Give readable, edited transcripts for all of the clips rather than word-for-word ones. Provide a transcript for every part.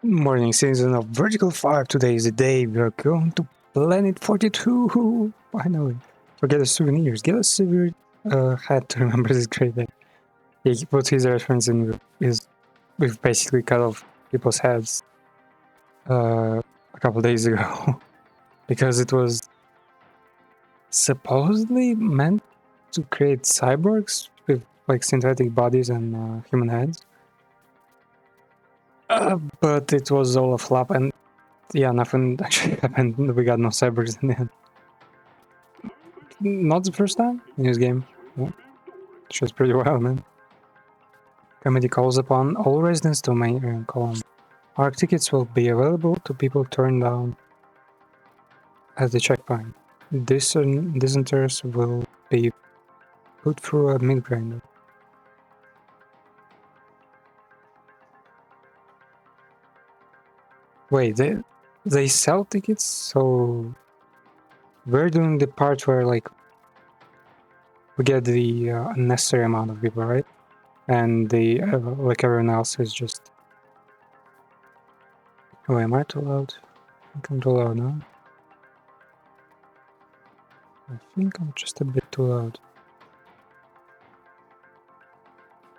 Morning season of Vertical 5. Today is the day we are going to Planet 42. Finally. Forget the souvenirs. Get a souvenir hat to remember this great day. He puts his reference in we've basically cut off people's heads a couple days ago because it was supposedly meant to create cyborgs with like synthetic bodies and human heads. But it was all a flop, and yeah, nothing actually happened. We got no cyborgs in the end. Not the first time in this game. Yeah. Shows pretty well, man. Committee calls upon all residents to main column. Arc tickets will be available to people turned down at the checkpoint. Dissenters will be put through a meat grinder. Wait, they sell tickets? So we're doing the part where like we get the unnecessary amount of people, right? And the like everyone else is just. Oh, am I too loud? I think I'm too loud now. I think I'm just a bit too loud.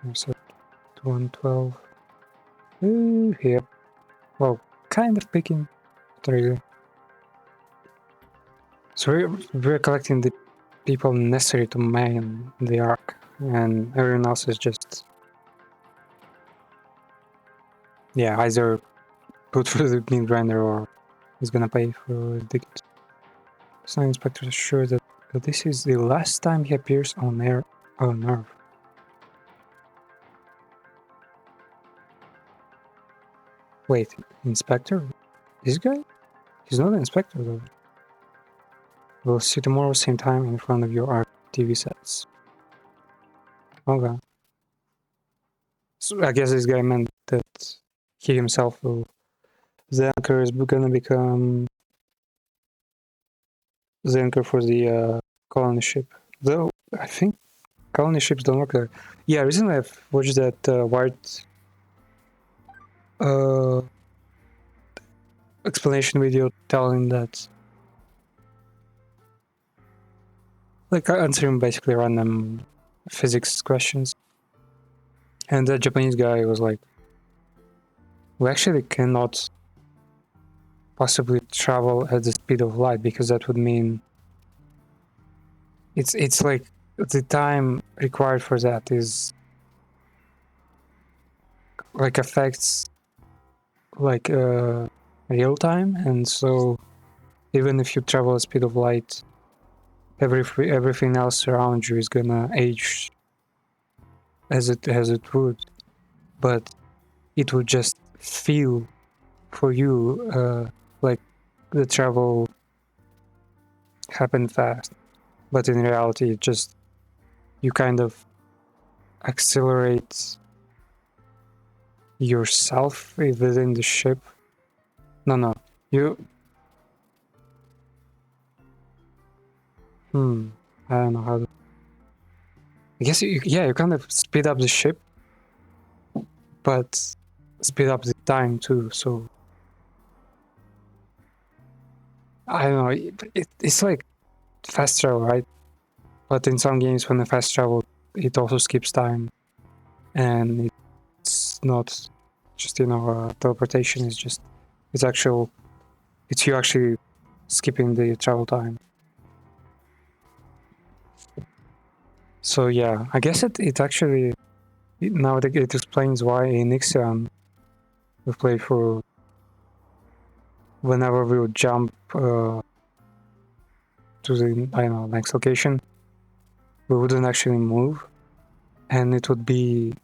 I said 112. Here. Well, kind of picking. Really. So we're collecting the people necessary to man the arc, and everyone else is just. Yeah, either put through the meat grinder or is gonna pay for the ticket. Sign inspector is sure that this is the last time he appears on Earth. Wait, inspector? This guy? He's not an inspector though. We'll see you tomorrow, same time, in front of your ARC TV sets. Okay. So I guess this guy meant that he himself will. The anchor is gonna become the anchor for the colony ship. Though I think colony ships don't work there. Yeah, recently I've watched that Wired explanation video telling that, like, answering basically random physics questions, and the Japanese guy was like, we actually cannot possibly travel at the speed of light because that would mean it's like the time required for that is like affects like real time, and so even if you travel at speed of light, everything else around you is gonna age as it would, but it would just feel for you like the travel happened fast, but in reality it just you kind of accelerate yourself within the ship. No, you. I don't know how to. I guess you kind of speed up the ship, but speed up the time too. So I don't know. It's like fast travel, right? But in some games, when the fast travel, it also skips time, and it's not just teleportation. It's you actually skipping the travel time. So yeah, I guess it actually now it explains why in Ixion we play for whenever we would jump to the next location, we wouldn't actually move, and it would be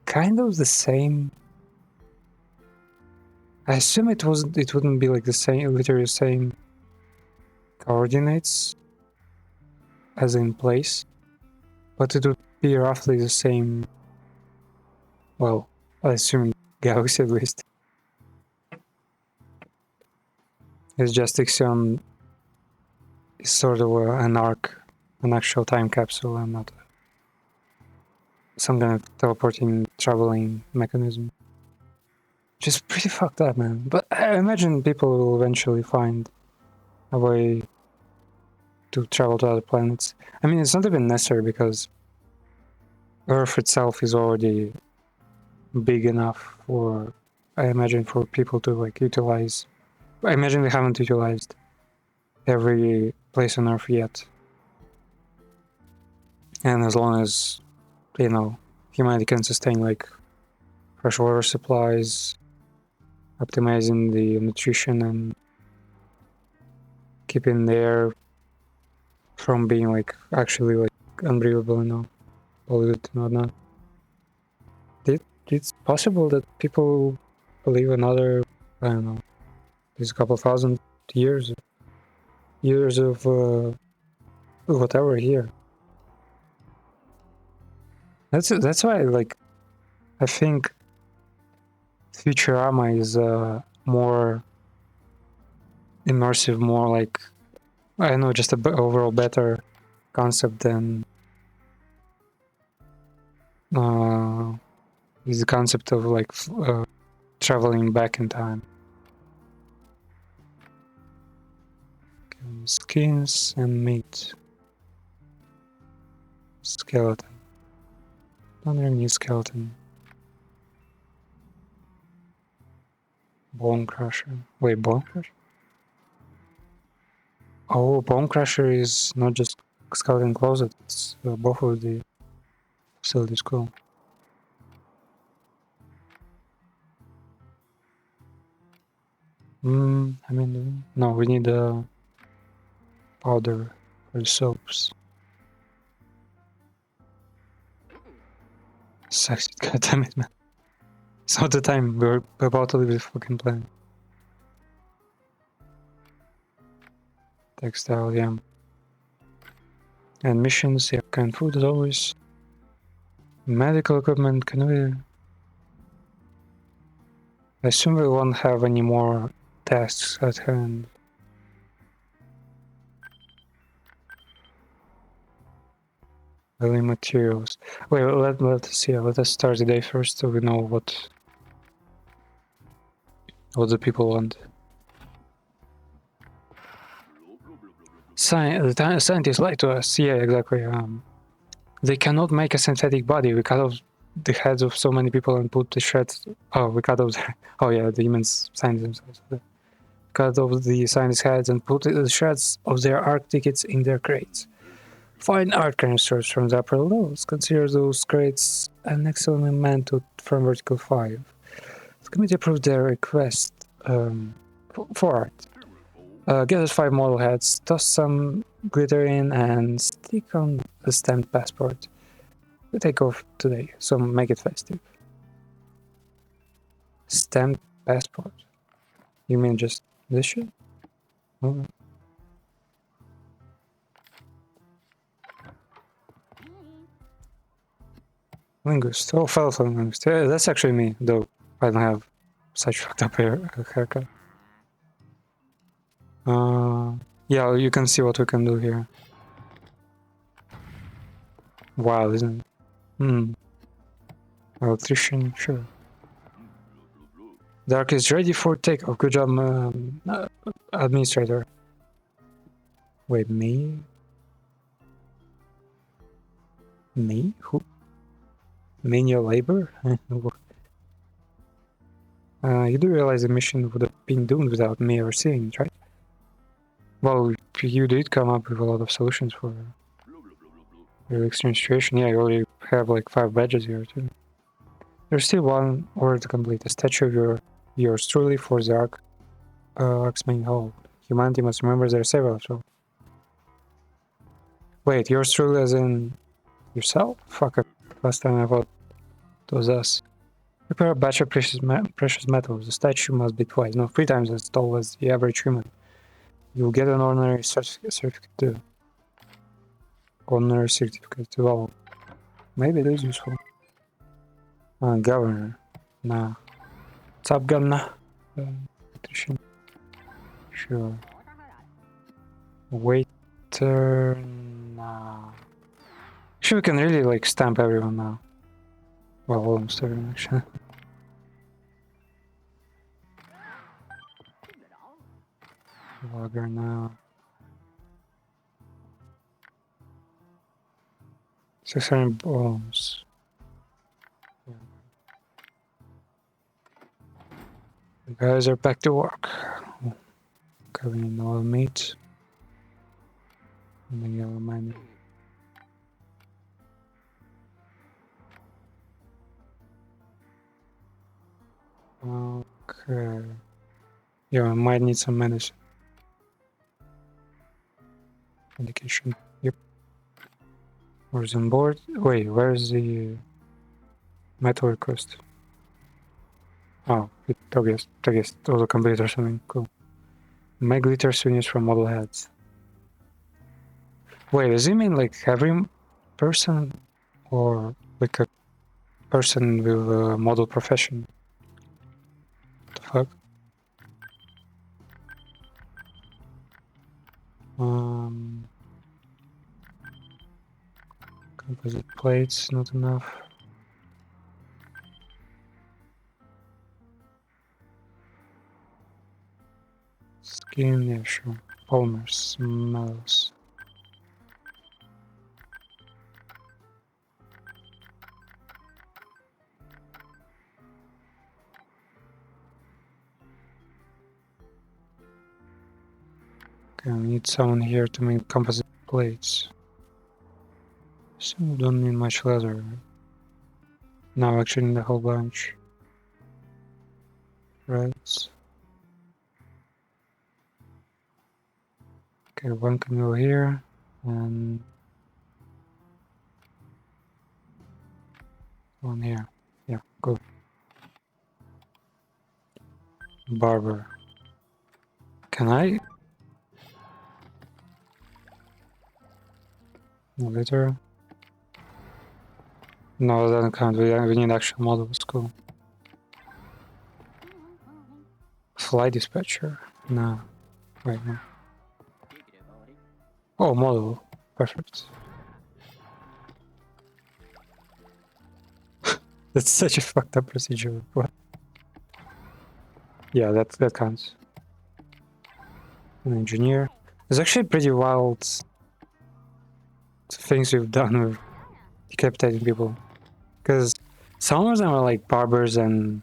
kind of the same. I assume it wouldn't be like the same, literally the same coordinates as in place, but it would be roughly the same. Well, I assume galaxy at least. It's just Ixion is sort of an arc, an actual time capsule, and not some kind of teleporting, traveling mechanism. Just pretty fucked up, man. But I imagine people will eventually find a way to travel to other planets. I mean, it's not even necessary because Earth itself is already big enough for, I imagine, for people to like utilize. I imagine they haven't utilized every place on Earth yet. And as long as, you know, humanity can sustain like fresh water supplies, optimizing the nutrition and keeping the air from being like actually like unbreathable, you know, polluted and whatnot. It's possible that people believe another, I don't know, there's a couple thousand years of whatever here. That's why like I think Futurama is more immersive, more like, I don't know, just a overall better concept than is the concept of like traveling back in time. Skins and meat. Skeleton. Another new skeleton. Bone crusher. Wait, bone crusher? Oh, bone crusher is not just skeleton closet, it's both of the facilities. Cool. I mean, no, we need a powder for the soaps. Sexy, goddammit, man. It's not the time, we're about to leave the fucking planet. Textile, yeah. And missions, yeah, canned food as always. Medical equipment, can we... I assume we won't have any more tasks at hand. Building materials. Wait, let's see. Let us start the day first so we know what the people want. Scientists lie to us. Yeah, exactly. They cannot make a synthetic body. We cut off the heads of so many people and put the shreds. Oh, we cut off. Oh yeah, the humans scientists themselves. Cut off the scientists' heads and put the shreds of their ARC tickets in their crates. Find art canisters from the upper levels. Consider those crates an excellent memento from Vertical 5. The committee approved their request for art. Get us 5 model heads, toss some glitter in, and stick on a stamped passport. We take off today, so make it festive. Stamped passport? You mean just this shit? Oh. Linguist. Oh, fellow linguist. Yeah, that's actually me, though I don't have such fucked up haircut. Yeah, you can see what we can do here. Wow, isn't it? Electrician, sure. Dark is ready for takeoff. Good job, administrator. Wait, me? Me? Who? Menial labor? You do realize the mission would have been doomed without me overseeing it, right? Well, you did come up with a lot of solutions for your extreme situation. Yeah, you already have like 5 badges here too. There's still one order to complete. A statue of yours truly for the Ark's main hall. Humanity must remember their several. So, wait, yours truly as in yourself? Fuck it. Last time I thought it was us. Prepare a batch of precious metals. The statue must be twice, no, 3 times as tall as the average human. You'll get an honorary certificate too. Honorary certificate too. Oh, maybe it is useful. Governor. Nah. What's up, Governor? Sure. Waiter. Nah. Actually, we can really like stamp everyone now. Well, almost everyone actually. Logger now. 600 bones. The guys are back to work. Covering all meat. And the yellow mine. Okay. Yeah, I might need some medicine. Medication. Yep. Where's on board? Wait, where's the metal request? Oh, it Toggest auto complete or something. Cool. Make glitter souvenirs from model heads. Wait, does it mean like every person or like a person with a model profession? What the fuck? Composite plates, not enough. Skin, yeah, sure. Polymers, metals. Okay, we need someone here to make composite plates. So we don't need much leather. No, actually need a whole bunch. Right. Okay, one can go here, and one here. Yeah, go. Barber. Can I? No, later. No, that doesn't count. We need actual models. Cool. Fly dispatcher. No. Wait, no. Oh, model. Perfect. That's such a fucked up procedure. What? Yeah, that counts. An engineer. There's actually pretty wild things we've done with decapitating people. Because some of them are like barbers and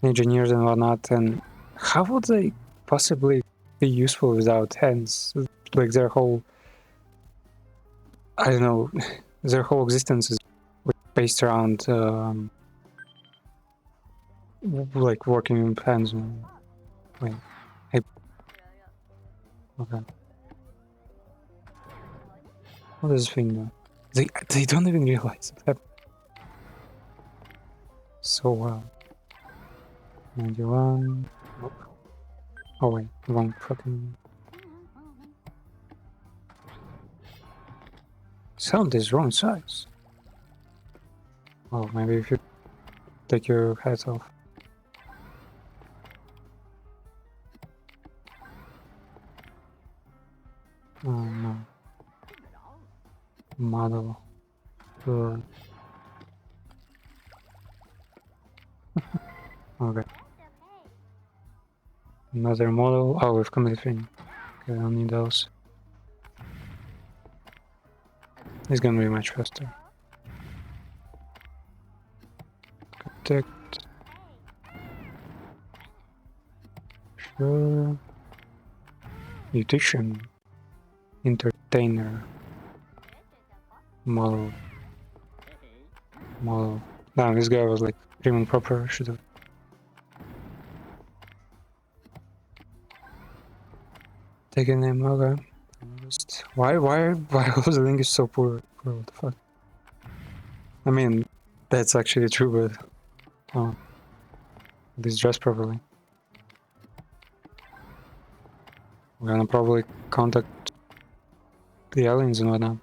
engineers and whatnot, and how would they possibly be useful without hands? Like their whole, I don't know, their whole existence is based around like working with hands. Wait, hey, okay. What does this thing do? They don't even realize it happened. So wow. 91. Oh wait, wrong fucking. Sound is wrong size. Oh, maybe if you take your hat off. Oh no. Model. Sure. Okay. Another model. Oh, we've completed thing. Okay, I don't need those. It's gonna be much faster. Protect. Sure. Mutation. Entertainer. Model. Model. Damn, this guy was like prim and proper. Should have. Taken him. Okay. Why was the link is so poor? What the fuck? I mean, that's actually true, but oh, this dressed properly. We're gonna probably contact the aliens and whatnot.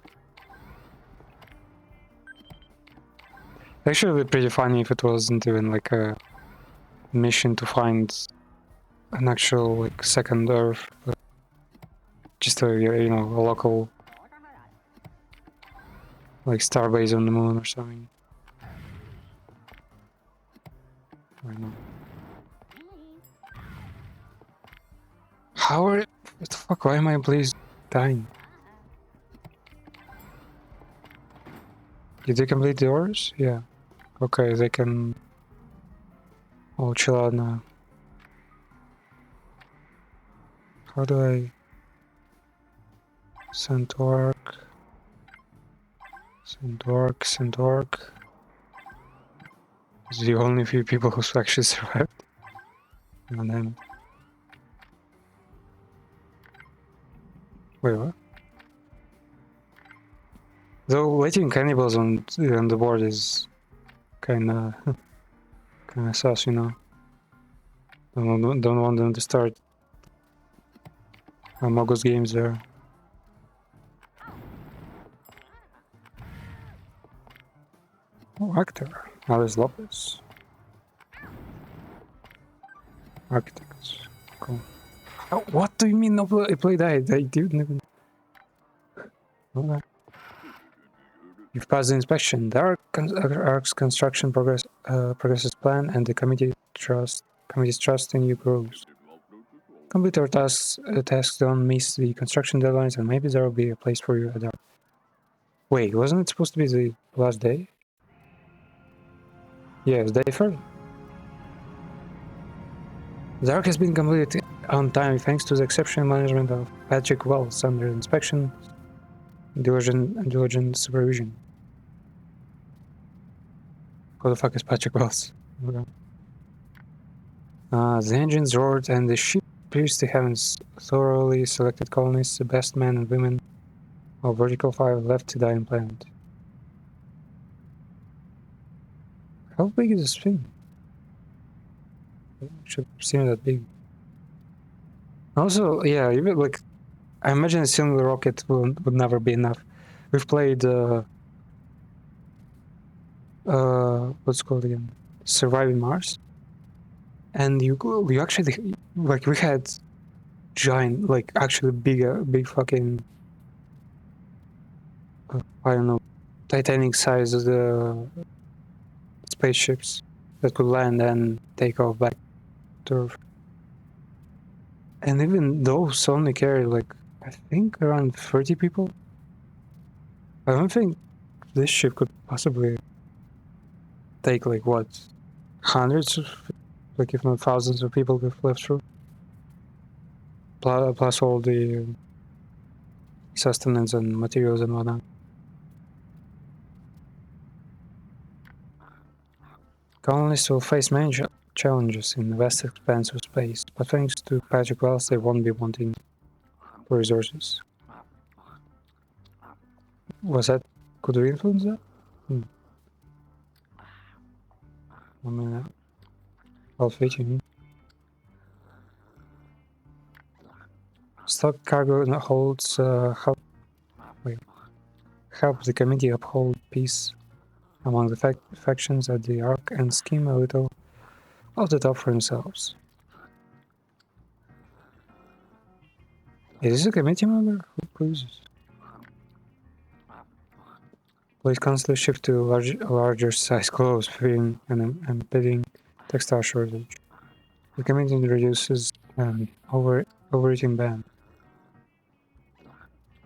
Actually, it'd be pretty funny if it wasn't even like a mission to find an actual like second Earth, but just a a local like starbase on the moon or something. I don't know. How are What the fuck? Why am I please dying? Did they complete the orders? Yeah. Okay, they can all chill out now. How do I send work? Send work, send work. It's the only few people who actually survived. Oh, damn it. Wait, what? Though waiting cannibals on the board is kinda sus, you know. Don't want them to start Mogos games there. Oh, actor. Alice Lopez. Architects. Cool. Oh, what do you mean no play died? I didn't even... Okay. You've passed the inspection. The Ark's construction progresses plan, and the committee's trust in you grows. Complete our tasks don't miss the construction deadlines, and maybe there will be a place for you at Ark. Wait, wasn't it supposed to be the last day? Yes, day 3rd. The Ark has been completed on time thanks to the exceptional management of Patrick Wells under inspection and diligent supervision. Who the fuck is Patrick Wells? The engines roared and the ship pierced the heavens. Thoroughly selected colonists, the best men and women of Vertical 5 left to die in planet. How big is this thing? It should seem that big. Also, yeah, even like I imagine a single rocket would never be enough. We've played what's it called again? Surviving Mars. And you actually like we had giant, like actually big fucking I don't know, Titanic size of the spaceships that could land and take off back to Earth. And even those only carry like I think around 30 people. I don't think this ship could possibly take like what, hundreds of, like if not thousands of people we've left through. Plus all the sustenance and materials and whatnot. Colonists will face many challenges in the vast expanse of space, but thanks to Patrick Wells, they won't be wanting for resources. Was that? Could we influence that? I mean, I'll fit you. Stock cargo holds help the committee uphold peace among the factions at the Ark and scheme a little off the top for themselves. Is this a committee member? Who is this? Please constantly shift to larger size clothes, fearing an impending textile shortage. The committee introduces an overeating ban.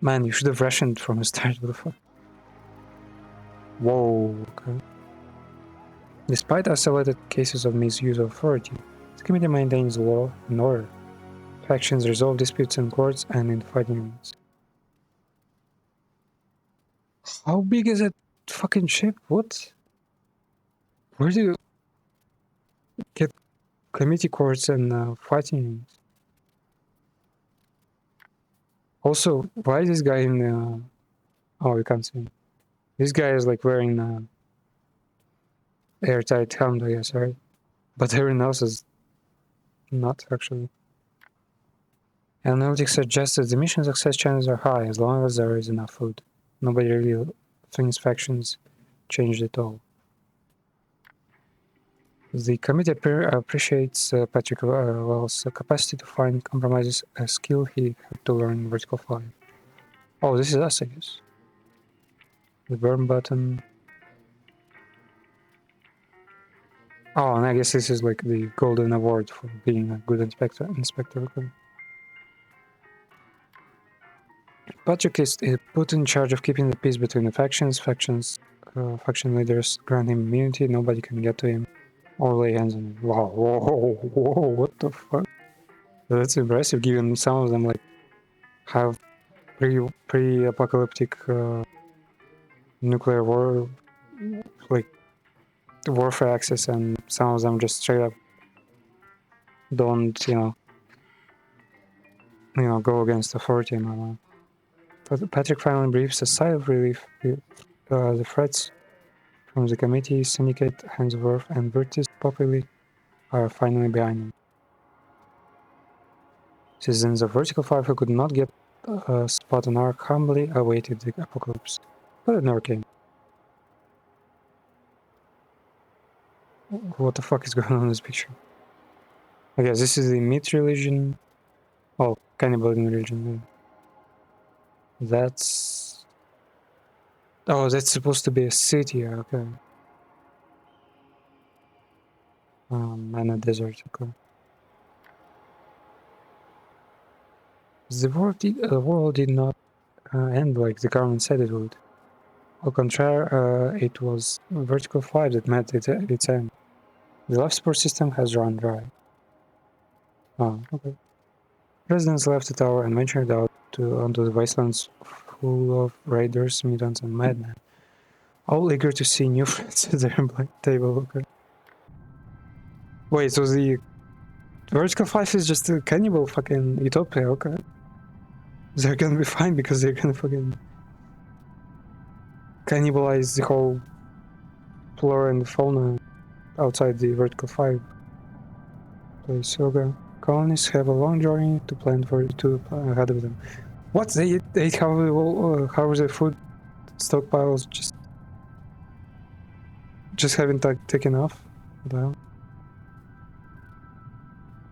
Man, you should have rationed from the start. What the fuck? Whoa, okay. Despite isolated cases of misuse of authority, the committee maintains law and order. Factions resolve disputes in courts and in fighting units. How big is that fucking ship? What? Where do you get committee courts and fighting units? Also, why is this guy in oh, you can't see him. This guy is like wearing airtight helmet, I guess, right? But everyone else is not, actually. Analytics suggests that the mission success chances are high as long as there is enough food. Nobody really thinks factions changed at all. The committee appreciates Patrick Wells' capacity to find compromises, a skill he had to learn in Vertical 5. Oh, this is us, I guess. The burn button. Oh, and I guess this is like the golden award for being a good inspector. Patrick is put in charge of keeping the peace between the factions. Faction leaders grant him immunity. Nobody can get to him or lay hands on him. Wow, whoa, what the fuck? That's impressive, given some of them like have pre-apocalyptic nuclear war, like warfare access, and some of them just straight up don't, go against authority and all that. But Patrick finally breathes a sigh of relief. The threats from the committee, syndicate, Handsworth, and Virtus Populi are finally behind him. Citizens of Vertical 5 who could not get a spot on Ark humbly awaited the apocalypse, but it never came. What the fuck is going on in this picture? I guess this is the meat religion. Oh, cannibalism religion. That's... Oh, that's supposed to be a city, okay. And a desert, okay. The world did not end like the government said it would. Au contraire, it was Vertical 5 that met its end. The life support system has run dry. Oh, okay. Residents left the tower and ventured out onto the wastelands full of raiders, mutants, and madmen. All eager to see new friends at their black table, okay. Wait, so the Vertical 5 is just a cannibal fucking utopia, okay. They're gonna be fine because they're gonna fucking cannibalize the whole flora and fauna outside the Vertical 5 place, okay. Colonists have a long journey to plan for ahead of them. What? They ate how their food stockpiles just haven't taken off? What the hell?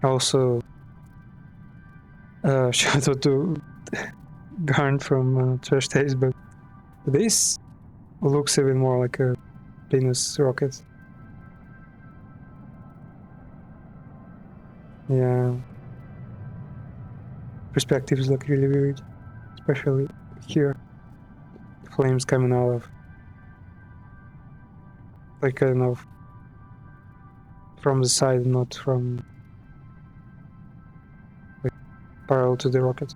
Also, shout out to Garn from Trash Taste, but this looks even more like a Venus rocket. Yeah. Perspectives look really weird, especially here. Flames coming out of, like, kind of from the side, not from, like, parallel to the rocket.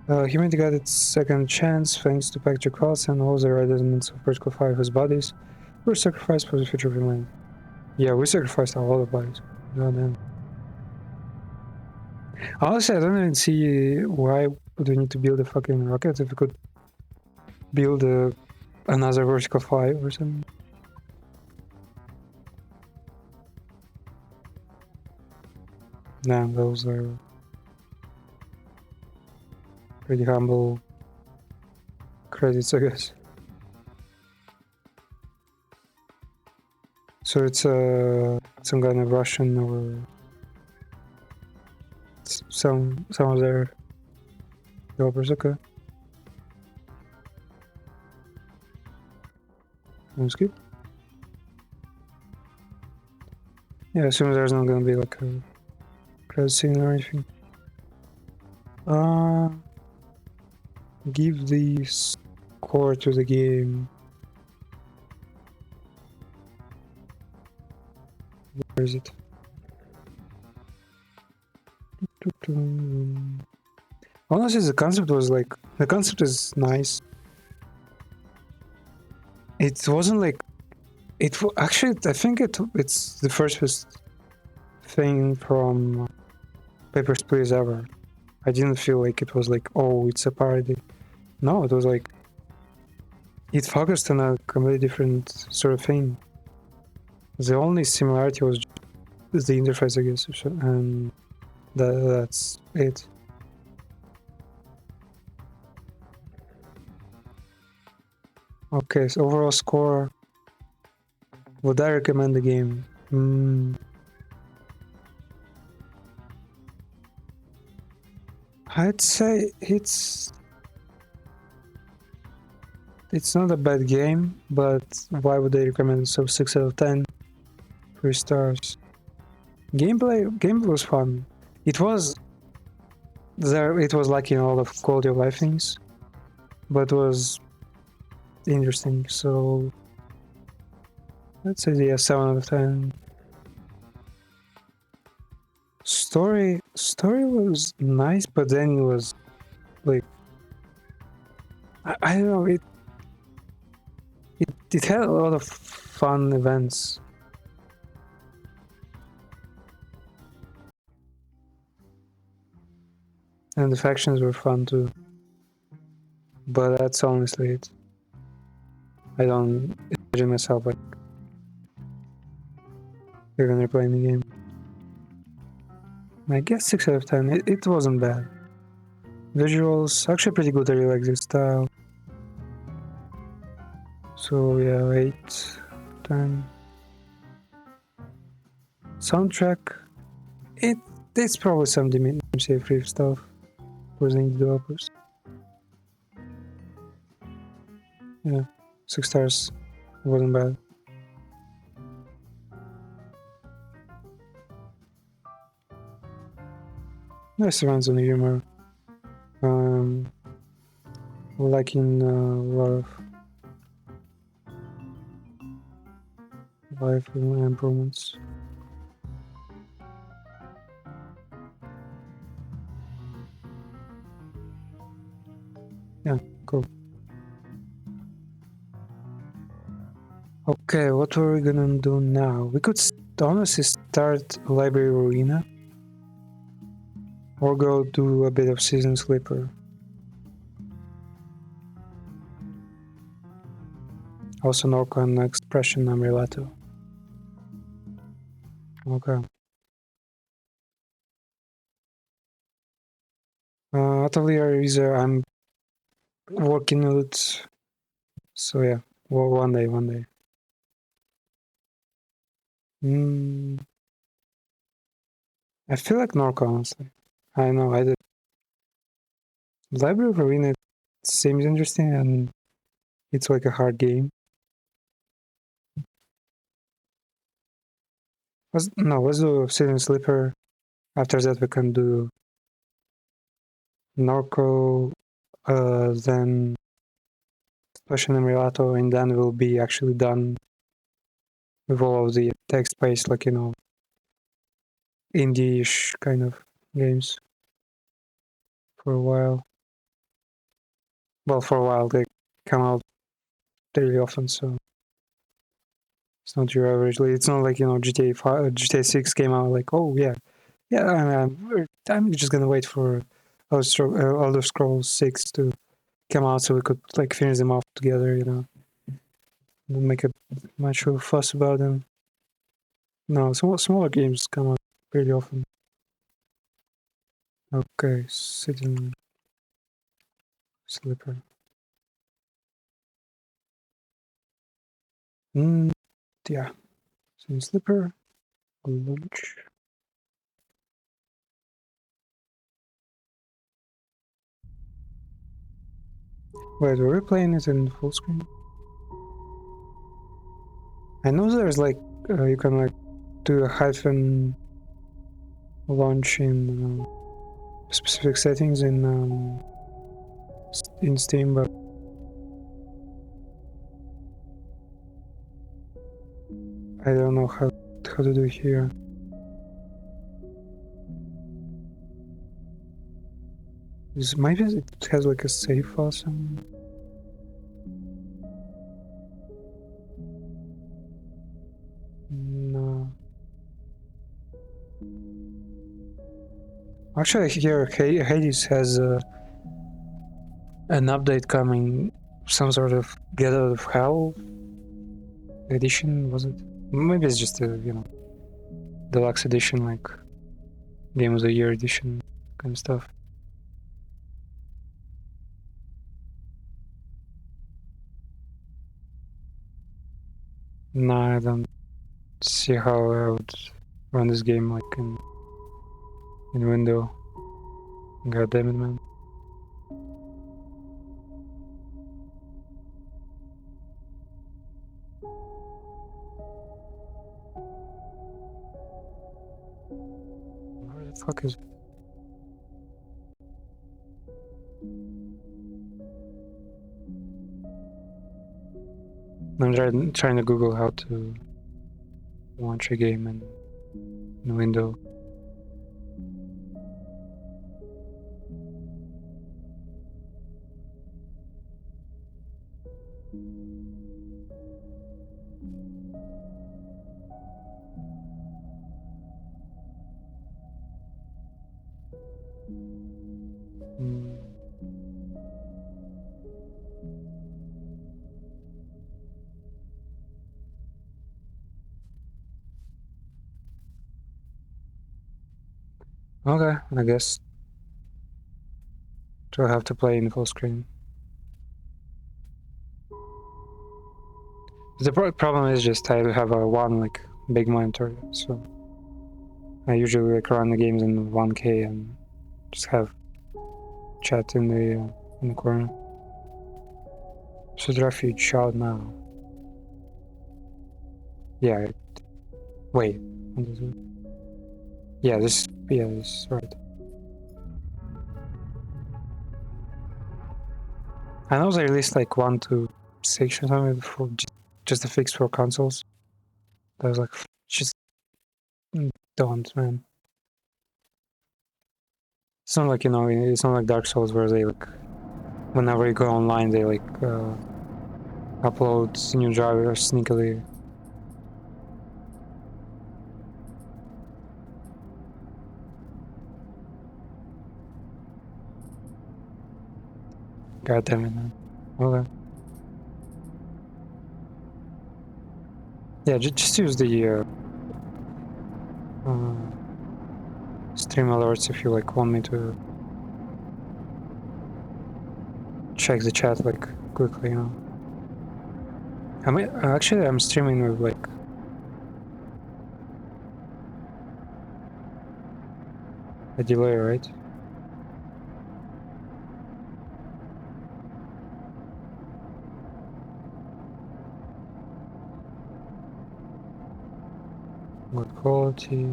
Humanity got its second chance thanks to Patrick Cross and all the residents of Vertical 5 whose bodies were sacrificed for the future of humanity. Yeah, we sacrificed a lot of bodies. Goddamn. Honestly, I don't even see why would we need to build a fucking rocket if we could build another Vertical 5 or something. Damn, those are pretty humble credits, I guess. So it's some kind of Russian or some of their developers, okay. That's good. Yeah, I assume there's not gonna be like a credit scene or anything. Give the score to the game. Where is it? Honestly, the concept is nice. It wasn't like actually, I think it's the first thing from Papers, Please ever. I didn't feel like it was like, oh, it's a parody. No, it was like it focused on a completely different sort of thing. The only similarity was just the interface, I guess, and that's it. Okay, so overall score. Would I recommend the game? I'd say it's not a bad game, but why would I recommend it? So 6 out of 10, 3 stars. Gameplay was fun. It was there it was lacking a lot of quality of life things, but was interesting. So let's say yeah, 7 out of 10. Story was nice, but then it was like I don't know, it had a lot of fun events. And the factions were fun too. But that's honestly it. I don't imagine myself like you're gonna play the game. I guess 6 out of 10. It wasn't bad. Visuals actually pretty good. I really like this style. So yeah, 8, 10. Soundtrack. It's probably some DMCA free stuff. Losing developers. Yeah, 6 stars. It wasn't bad. Nice runs on humor. Liking a lot of life improvements. Yeah, cool. Okay, what are we gonna do now? We could honestly start Library Arena or go do a bit of Season Sleeper. Also Norco and Expression Amrilato. Okay. Atelier is I'm working on it. So yeah, well, one day. I feel like Norco, honestly. I know, I did. Library of Arena seems interesting and it's like a hard game. Let's do Season Sleeper. After that we can do Norco, then Expression Amrilato, and then we'll be actually done with all of the text-based, like, indie-ish kind of games for a while. Well, for a while, they come out really often, so it's not your average. It's not like, GTA 5, GTA 6 came out like, oh yeah, I'm just gonna wait for Elder Scrolls 6 to come out so we could like finish them off together, and make a much of a fuss about them. No, smaller games come out pretty often. Okay, Sitting Sleeper. Yeah. Sitting Sleeper. Launch. Wait, were we playing it in full screen? I know there's like, you can like do a hyphen launch in specific settings in Steam, but I don't know how to do it here. Maybe it has like a save file somewhere. No. Actually, here Hades has an update coming, some sort of Get Out of Hell edition, was it? Maybe it's just a, deluxe edition, like Game of the Year edition kind of stuff. No, I don't see how I would run this game like in window. God damn it, man. Where the fuck is it? I'm trying to Google how to launch a game in Windows. Okay, I guess. So I have to play in full screen. The problem is just I have a one like big monitor, so I usually like run the games in 1K and just have chat in the corner. Should refuge out now? Yeah. Wait. Yeah, this is right. I know they released like 1 to 6 or something for just a fix for consoles. I was like, just don't, man. It's not like, it's not like Dark Souls where they like, whenever you go online, they like upload new drivers sneakily. God damn it, man. Okay. Yeah, just use the stream alerts if you like want me to check the chat like quickly, I mean, actually, I'm streaming with like a delay, right? Good quality.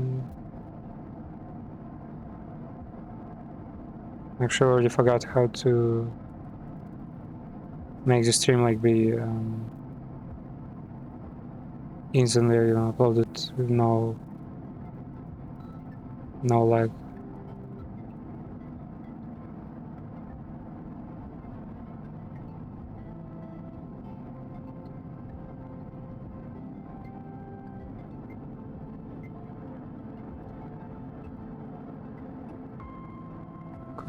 Actually, I already forgot how to make the stream like be instantly uploaded with no lag.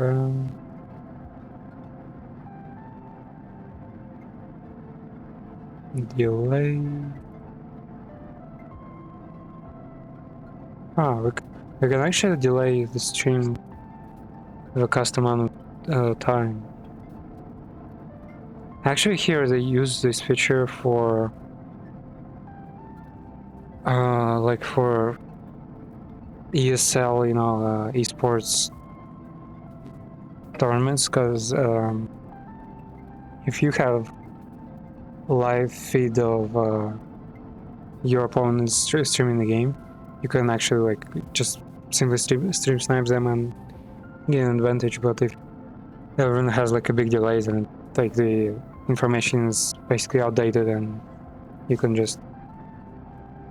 Okay. Delay. We can actually delay the stream with a custom amount of time. Actually, here they use this feature for like for ESL, esports tournaments, because if you have live feed of your opponents streaming the game, you can actually like just simply stream snipe them and gain an advantage. But if everyone has like a big delay, then like the information is basically outdated and you can just,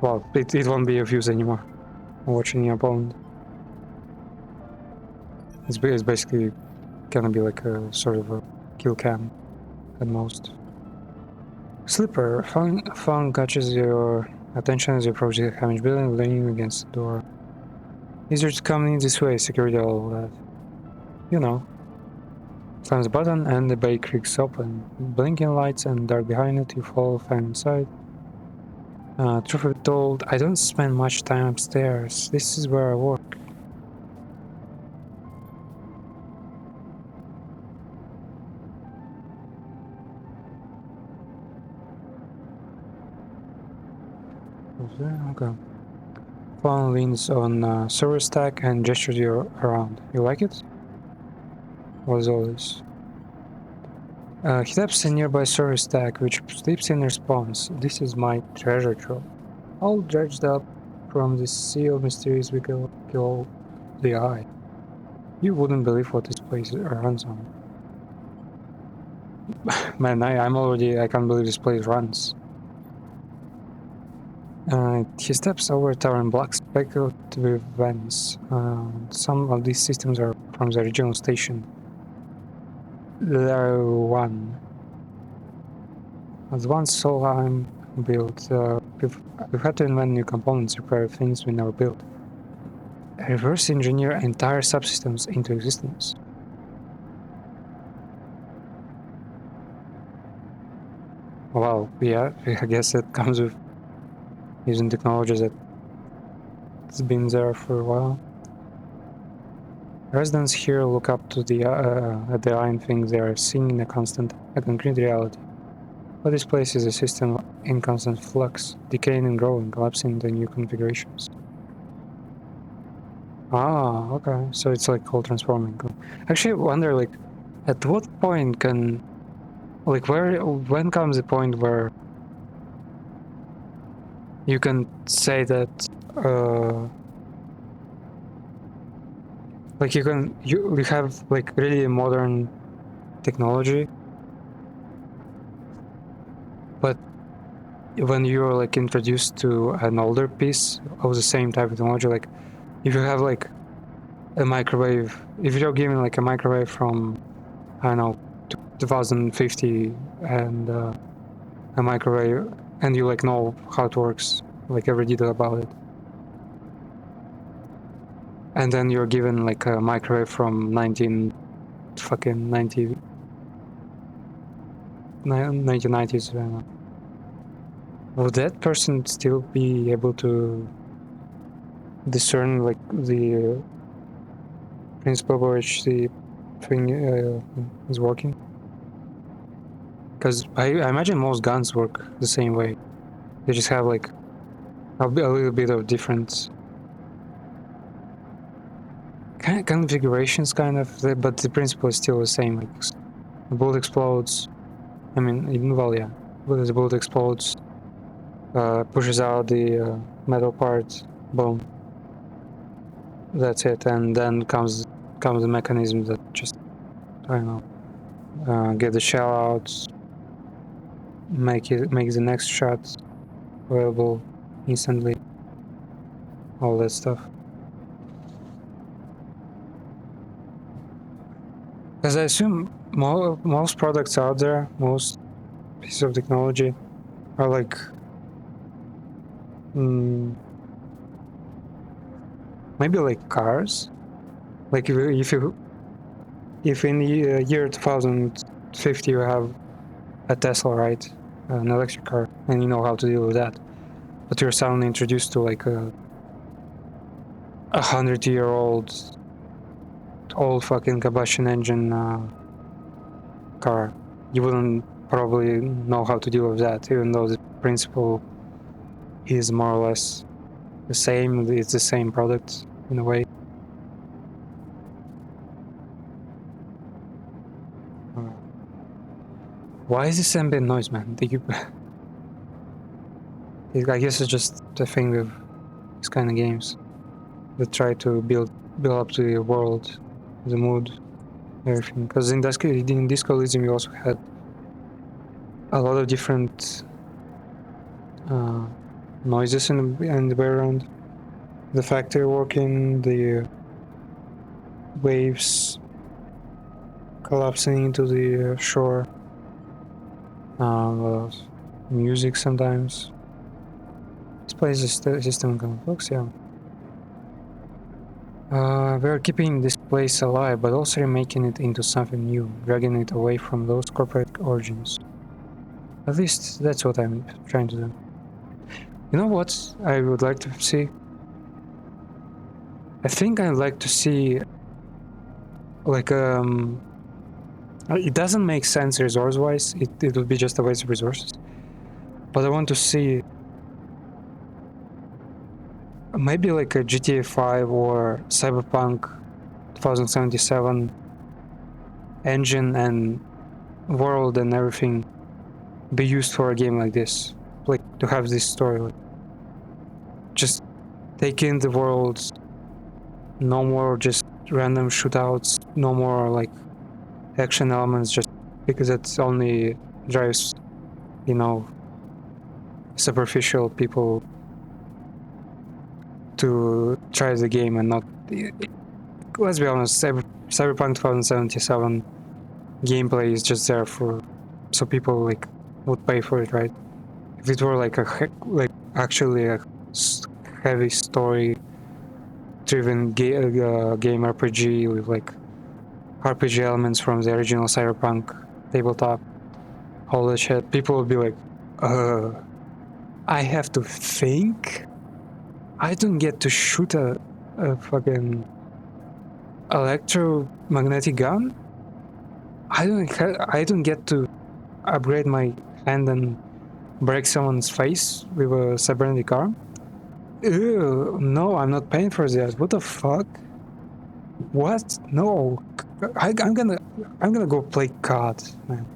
well, it won't be of use anymore watching your opponent. It's basically gonna be like a sort of a kill cam at most. Slipper. Fun catches your attention as you approach the damaged building, leaning against the door. Easier to come in this way, security all that. Slams the button and the bay creaks open. Blinking lights and dark behind it, you follow fan inside. Truth be told, I don't spend much time upstairs. This is where I work. Okay. Fawn leans on server stack and gestures you around. You like it? What is all this? He taps a nearby server stack, which sleeps in response. This is my treasure trove. All dredged up from the sea of mysterious we call the Eye. You wouldn't believe what this place runs on. Man, I can't believe this place runs. He steps over towering blocks speckled with vents. Some of these systems are from the regional station. There one. As once Solheim built, we've had to invent new components, repair things we never built. Reverse engineer entire subsystems into existence. Well, yeah, I guess it comes with using technology that's been there for a while. Residents here look up to at the iron things they are seeing in a concrete reality. But this place is a system in constant flux, decaying and growing, collapsing into new configurations. Ah, okay. So it's like whole transforming. Actually, I wonder, like, at what point can, like, when comes the point where you can say that, like, you have like really modern technology, but when you're like introduced to an older piece of the same type of technology, like if you have like a microwave, if you're given like a microwave from, I don't know, 2050 and a microwave, and you like know how it works, like every detail about it, and then you're given like a microwave from 1990s, I don't know. Would that person still be able to discern like the principle by which the thing is working? Because I imagine most guns work the same way. They just have like a little bit of different configurations, kind of, but the principle is still the same. Like the bullet explodes. I mean, well, yeah, but the bullet explodes, pushes out the metal part, boom. That's it, and then comes the mechanism that just, I don't know, get the shell out, make the next shot available instantly, all that stuff. Because I assume most products out there, most pieces of technology are like maybe like cars. Like if in the year 2050 you have a Tesla, right, an electric car, and you know how to deal with that, but you're suddenly introduced to like a 100-year-old old fucking combustion engine car, you wouldn't probably know how to deal with that, even though the principle is more or less the same. It's the same product in a way. Why is this ambient noise, man? I guess it's just the thing with these kind of games that try to build up to the world, the mood, everything. Because in Disco Elysium you also had a lot of different noises in the background. The factory working, the waves collapsing into the shore, music sometimes. This place is still in conflicts, yeah. We're keeping this place alive, but also remaking it into something new, dragging it away from those corporate origins. At least that's what I'm trying to do. You know what I would like to see? I think I'd like to see like it doesn't make sense resource-wise, it would be just a waste of resources. But I want to see maybe like a GTA 5 or Cyberpunk 2077 engine and world and everything be used for a game like this. Like to have this story. Like, just take in the world, no more just random shootouts, no more like action elements, just because it only drives, you know, superficial people to try the game and not. Let's be honest, Cyberpunk 2077 gameplay is just there for so people like would pay for it, right? If it were like actually a heavy story driven game RPG with like RPG elements from the original Cyberpunk tabletop, all that shit, people would be like, I have to think? I don't get to shoot a fucking electromagnetic gun? I don't get to upgrade my hand and break someone's face with a cybernetic arm? Ew, no, I'm not paying for that. What the fuck? What? No. I'm gonna go play COD, man.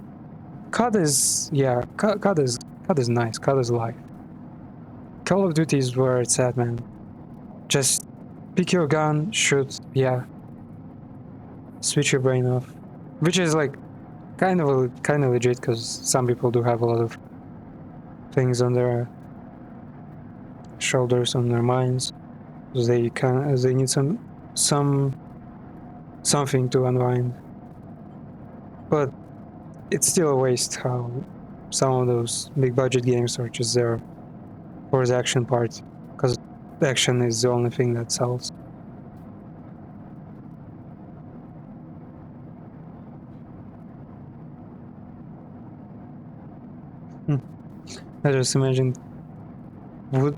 COD is COD is nice. COD is life. Call of Duty is where it's at, man. Just pick your gun, shoot, switch your brain off, which is like kind of legit because some people do have a lot of things on their shoulders, on their minds. They need something to unwind. But it's still a waste how some of those big budget games are just there for the action part, because action is the only thing that sells. I just imagine, would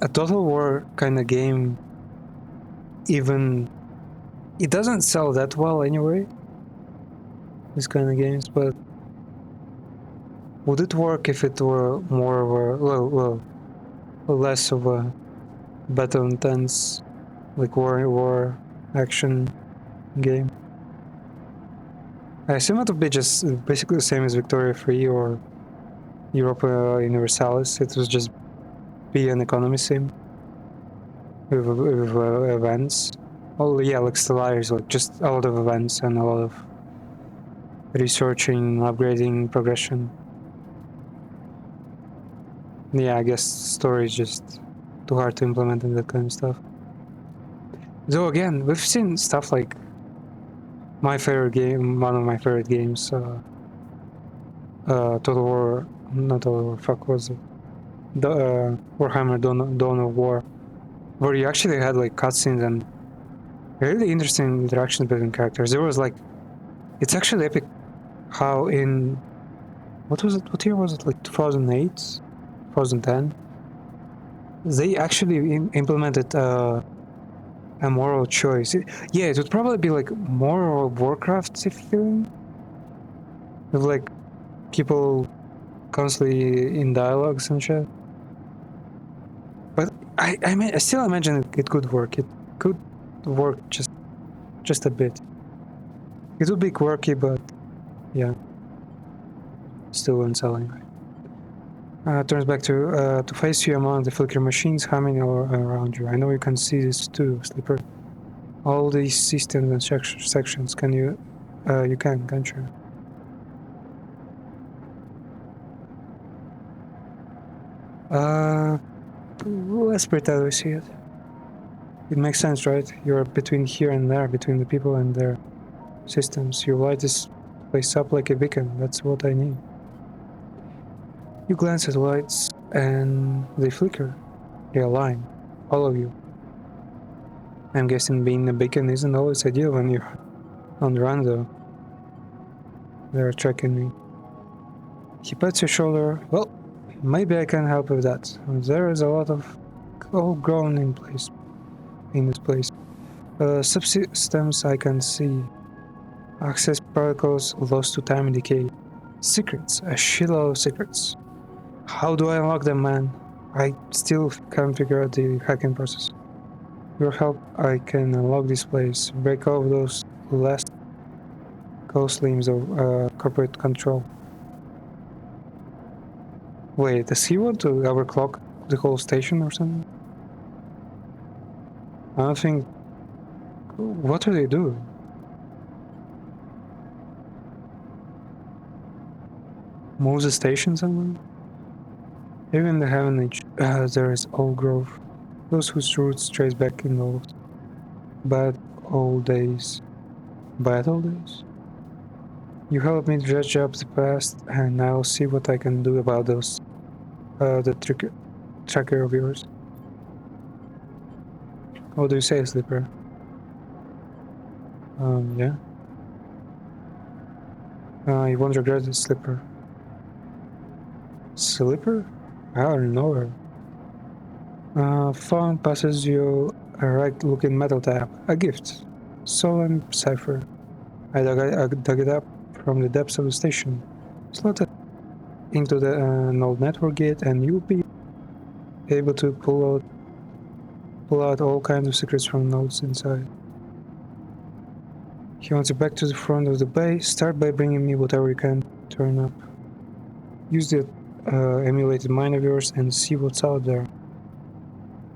a Total War kind of game even... It doesn't sell that well anyway, these kind of games, but would it work if it were more of a less of a battle intense, like war action game? I assume it would be just basically the same as Victoria 3 or Europa Universalis. It was just be an economy sim with events. Oh yeah, like Stellaris, like just a lot of events and a lot of researching, upgrading, progression. Yeah, I guess story is just too hard to implement in that kind of stuff. Though again, we've seen stuff like my favorite game, one of my favorite games, Total War, not Total War, fuck, was it? The Warhammer Dawn of War, where you actually had like cutscenes and really interesting interactions between characters. There was like, it's actually epic how in, what was it, what year was it, like 2008, 2010? They actually implemented a moral choice. Yeah, it would probably be like more of a Warcraft feeling, with like people constantly in dialogues and shit. But I still imagine it could work. It could work just a bit. It would be quirky, but yeah, still unselling. Turns back to face you among the flicker machines humming around you. I know you can see this too, Slipper. All these systems and sections. Can you? You can, can't you? Let's pretend we see it. It makes sense, right? You're between here and there, between the people and their systems. You light this place up like a beacon. That's what I need. You glance at the lights, and they flicker. They align. All of you. I'm guessing being a beacon isn't always ideal when you're on the run, though. They're tracking me. He pats your shoulder. Well, maybe I can help with that. There is a lot of all grown in this place. Subsystems I can see. Access protocols lost to time and decay. Secrets, a shitload of secrets. How do I unlock them, man? I still can't figure out the hacking process. Your help, I can unlock this place, break off those last ghost limbs of corporate control. Wait, does he want to overclock the whole station or something? I don't think... What do they do? Move the station somewhere? Even in the Heaven Age, there is old growth. those whose roots trace back in those bad old days. Bad old days? You helped me dredge up the past, and I'll see what I can do about those. The tracker of yours. What do you say, Slipper? Yeah. You won't regret it, Slipper. Slipper? I don't know her. Found passes you a right-looking metal tab. A gift. Solemn cipher. I dug it up from the depths of the station. Slot it into the old network gate, and you'll be able to pull out all kinds of secrets from nodes inside. He wants you back to the front of the bay. Start by bringing me whatever you can turn up. Use the emulated mind of yours and see what's out there.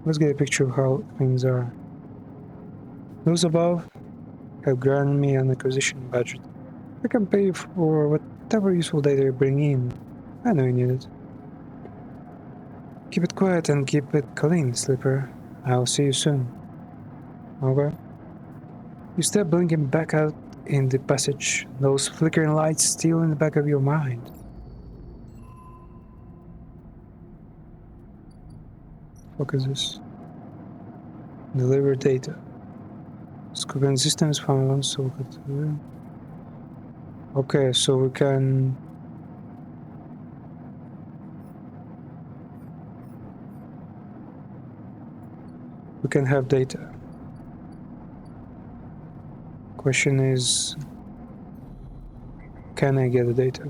Let's get a picture of how things are. Those above have granted me an acquisition budget. I can pay you for whatever useful data you bring in. I know you need it. Keep it quiet and keep it clean, Slipper. I'll see you soon. Okay? You step blinking back out in the passage, those flickering lights still in the back of your mind. What is this? Deliver data. Scoping systems found on socket. Okay, so we can have data. Question is, can I get the data?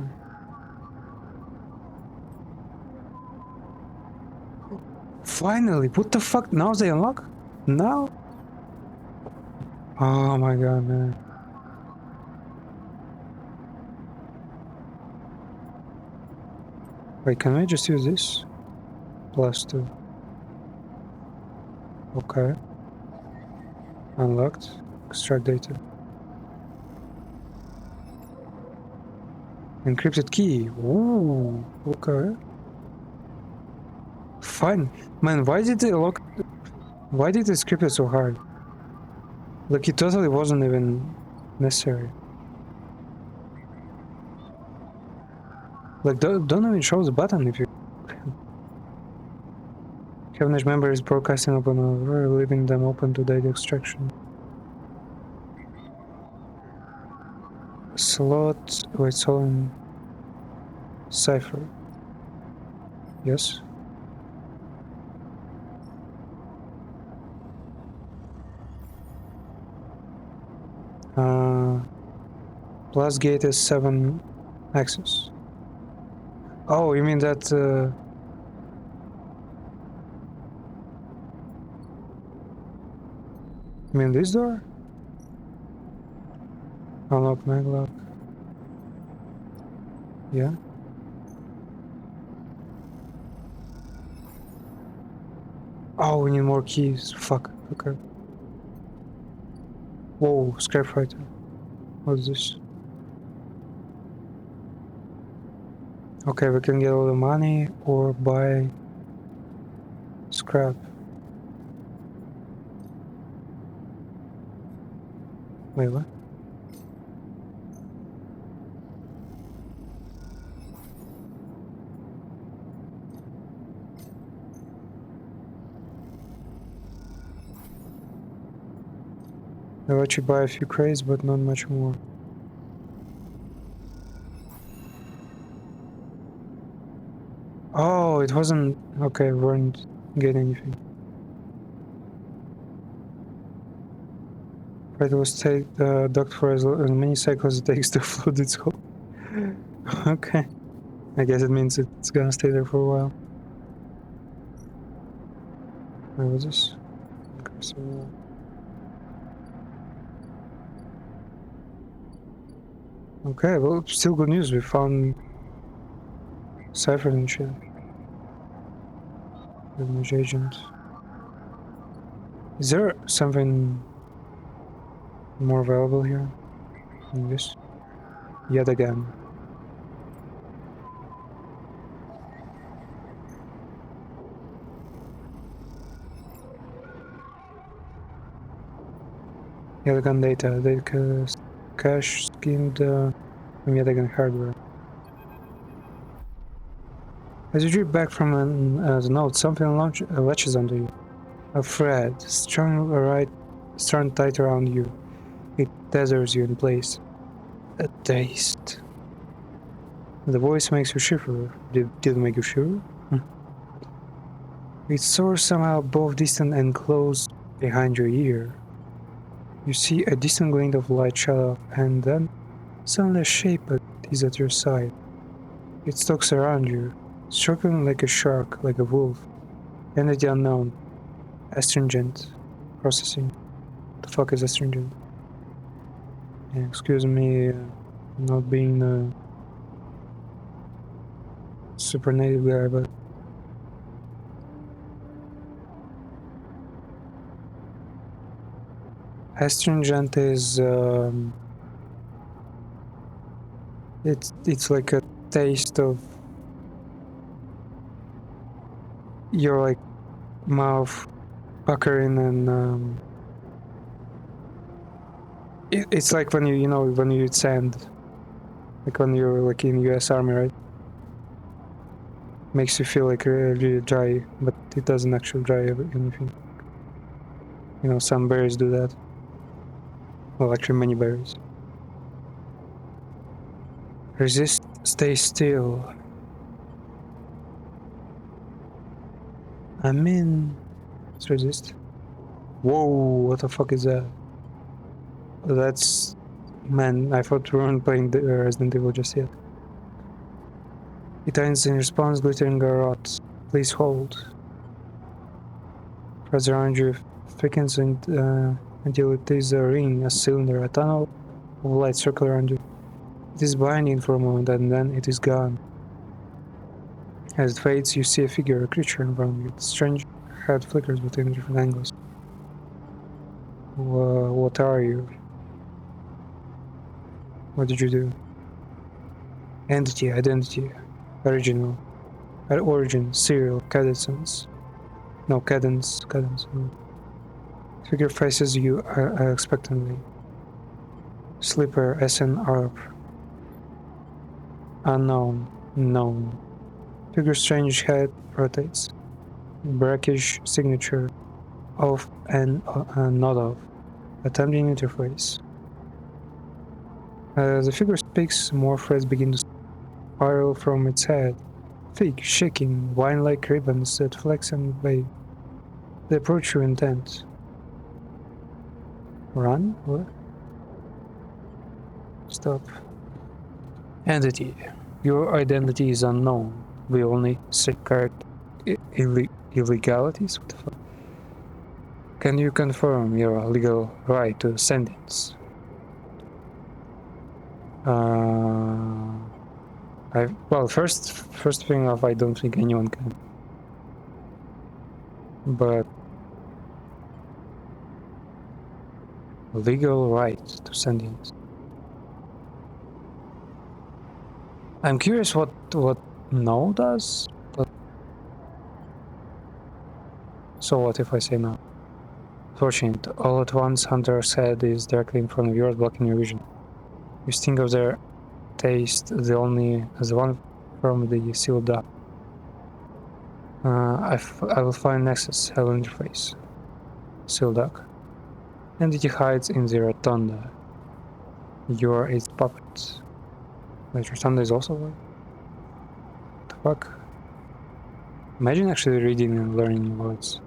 Finally, what the fuck? Now they unlock? Now? Oh my god, man. Wait, can I just use this? +2. Okay. Unlocked. Extract data. Encrypted key. Ooh, okay. Fine. Man, why did they lock... Why did they script it so hard? Like, it totally wasn't even necessary. Like, don't even show the button if you... Cabinet member is broadcasting upon over, leaving them open to data extraction. Slot... Wait, solemn... Cipher. Yes? Plus gate is 7 access. Oh, you mean that... You mean this door? Unlock maglock. Yeah. Oh, we need more keys. Fuck. Okay. Whoa, scrap fighter. What's this? Okay, we can get all the money or buy scrap. Wait, what? I'll let you buy a few crates, but not much more. Oh, it wasn't... Okay, we weren't getting anything. Right, it was docked for as many cycles it takes to flood its hull. Okay. I guess it means it's gonna stay there for a while. Where was this? Okay, so... Okay, well, still good news. We found ciphers and shit. Privilege agent. Is there something more available here than this? Yet again. Yatagan data, data cache skimmed from Yatagan hardware. As you drip back from the note, something latches onto you. A thread, strung tight around you. It tethers you in place. A taste. The voice makes you shiver. Did it make you shiver? It soars somehow both distant and close behind your ear. You see a distant glint of light shut off, and then suddenly a shape is at your side. It stalks around you, circling like a shark, like a wolf. Entity unknown. Astringent. Processing. The fuck is astringent? Yeah, excuse me, not being a super native guy, but astringent is it's like a taste of your like mouth puckering, and it's like when you know when you eat sand, like when you're like in US Army, right? Makes you feel like really dry, but it doesn't actually dry anything. You know, some berries do that. Well, actually many berries. Resist, stay still. I'm in. Let's resist. Whoa, what the fuck is that? That's... Man, I thought we weren't playing the Resident Evil just yet. It ends in response, glittering garrote. Please hold. Press around you thickens until it is a ring, a cylinder, a tunnel of light circle around you. It is blinding for a moment, and then it is gone. As it fades, you see a figure, a creature in front of you. Its strange head flickers between different angles. What are you? What did you do? Entity, identity, original, origin, serial, cadence. No, cadence. Figure faces you expectantly. Slipper, SN, ARP. Unknown, known. Figure strange head rotates. Brackish signature, off and not off. Attempting interface. As the figure speaks, more threads begin to spiral from its head. Thick, shaking, wine-like ribbons that flex and wave. They approach you intent. Run? What? Stop. Entity. Your identity is unknown. We only safeguard illegalities? What the fuck? Can you confirm your legal right to sentence? Well, first thing off, I don't think anyone can. But legal right to sentence. I'm curious what no does. But so what if I say no? Fortunate. All at once, Hunter's head is directly in front of yours, blocking your vision. You stink of their taste, the one from the sealed up. I will find Nexus, Hell interface. Sealed duck. Entity hides in the rotunda. You are its puppet. Wait, rotunda is also what? The fuck? Imagine actually reading and learning words.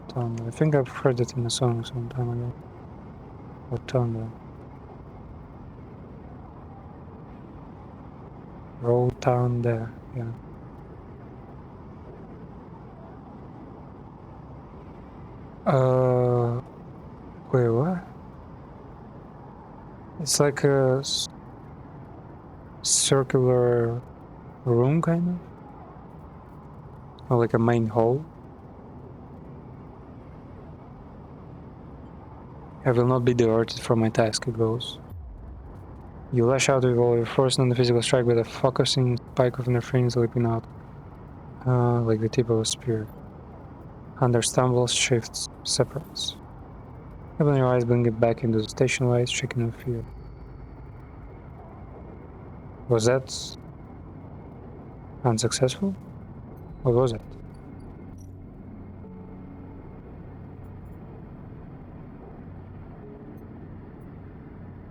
Rotunda. I think I've heard it in a song some time ago. Rotunda. Rotunda, yeah. Wait, what? It's like a circular room, kind of? Or like a main hall? I will not be diverted from my task, it goes. You lash out with all your force on the physical strike with a focusing spike of interference leaping out. Like the tip of a spear. Hunter stumbles, shifts, separates. Open your eyes, bring it back into the station lights, checking the field. Was that unsuccessful? What was it?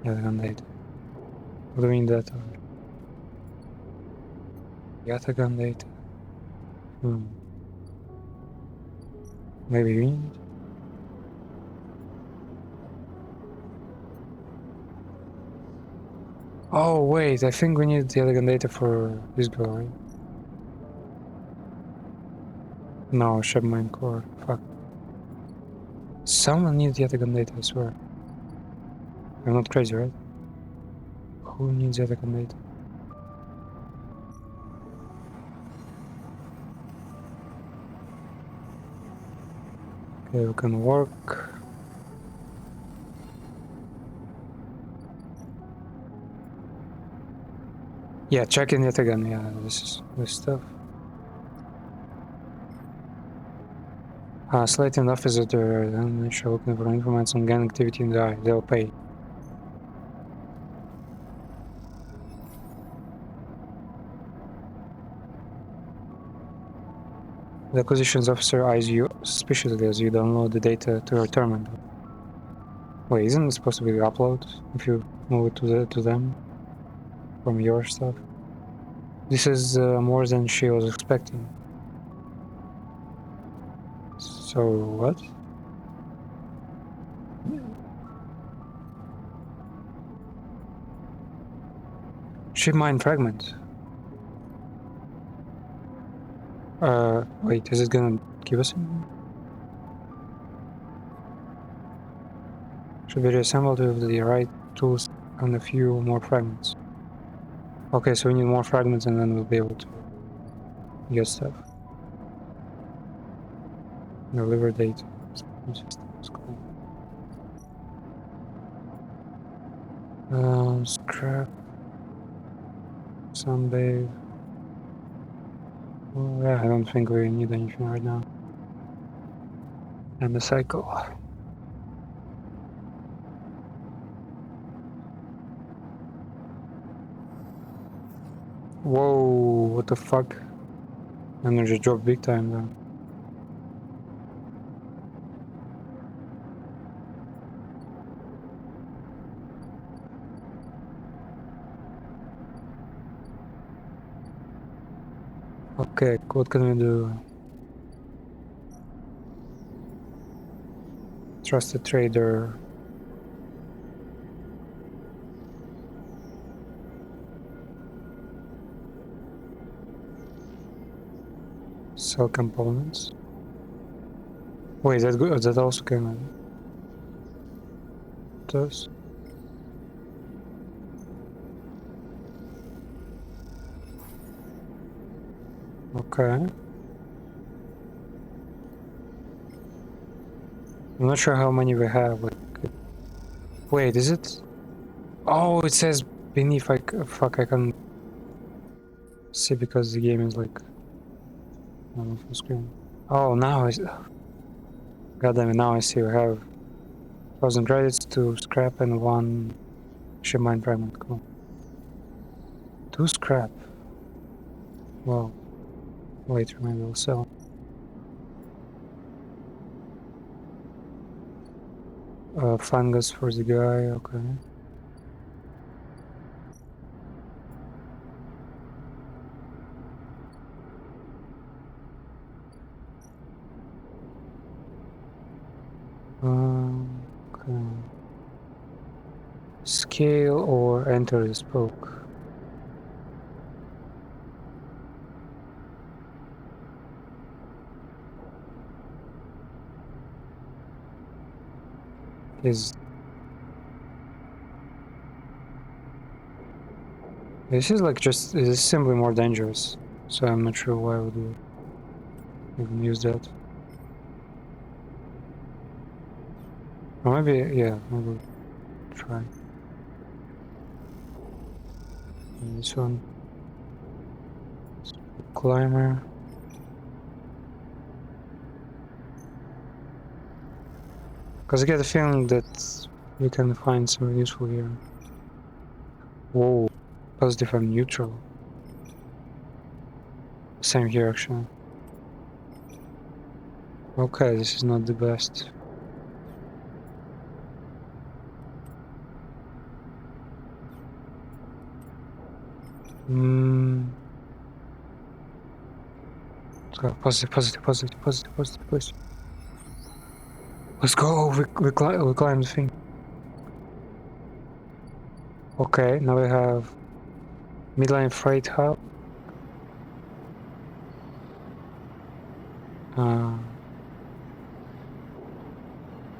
Yatagan data. What do you mean data? Yatagan data. Maybe we need. Oh wait, I think we need the Yatagan data for this girl, right? No, ship mine core. Fuck. Someone needs Yatagan data, I swear. I'm not crazy, right? Who needs Yatagan data? Okay, we can work. Yeah, check in Yatagan. Yeah, this stuff. Select an officer then show looking for information on gang activity in the eye. They'll pay. The acquisitions officer eyes you suspiciously as you download the data to your terminal. Wait, isn't it supposed to be upload if you move it to them from your stuff? This is more than she was expecting. So what? Ship mine fragment. Wait, is it gonna give us anything? Should be reassembled with the right tools and a few more fragments. Okay, so we need more fragments and then we'll be able to get stuff. Deliver data. Scrap. Sunbathe. Oh, yeah, I don't think we need anything right now. And the cycle. Whoa, what the fuck? Energy dropped big time then. Okay, what can we do? Trusted trader. Sell components. Wait, that good? That also can does. Okay. I'm not sure how many we have. Like, wait, is it? Oh, it says beneath. Fuck, I can see because the game is like on full screen. Oh, now I. God damn it! Now I see we have 1,000 credits to scrap and 1 ship mine fragment. Cool. 2 scrap. Well, later maybe we'll sell. Fungus for the guy. Okay. Okay. Scale or enter the spoke. Is this is like just this is simply more dangerous, so I'm not sure why I would even use that. Or maybe, yeah, maybe we'll try. And this one, climber. Because I get a feeling that we can find something useful here. Whoa, positive and neutral. Same here, actually. Okay, this is not the best. So positive, positive, positive, positive, positive, positive. Let's go. We climb the thing. Okay, now we have midline freight hub.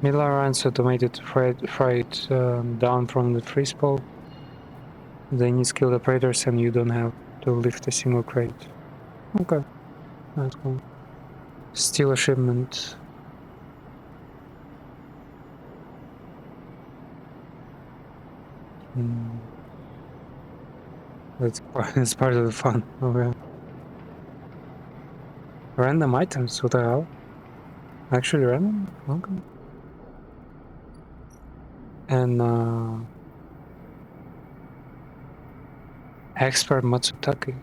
Midline runs automated freight down from the free spot. They need skilled operators, and you don't have to lift a single crate. Okay, that's cool. Steal a shipment. That's part of the fun. Okay. Random items, what the hell? Actually random? Okay. And expert Matsutake.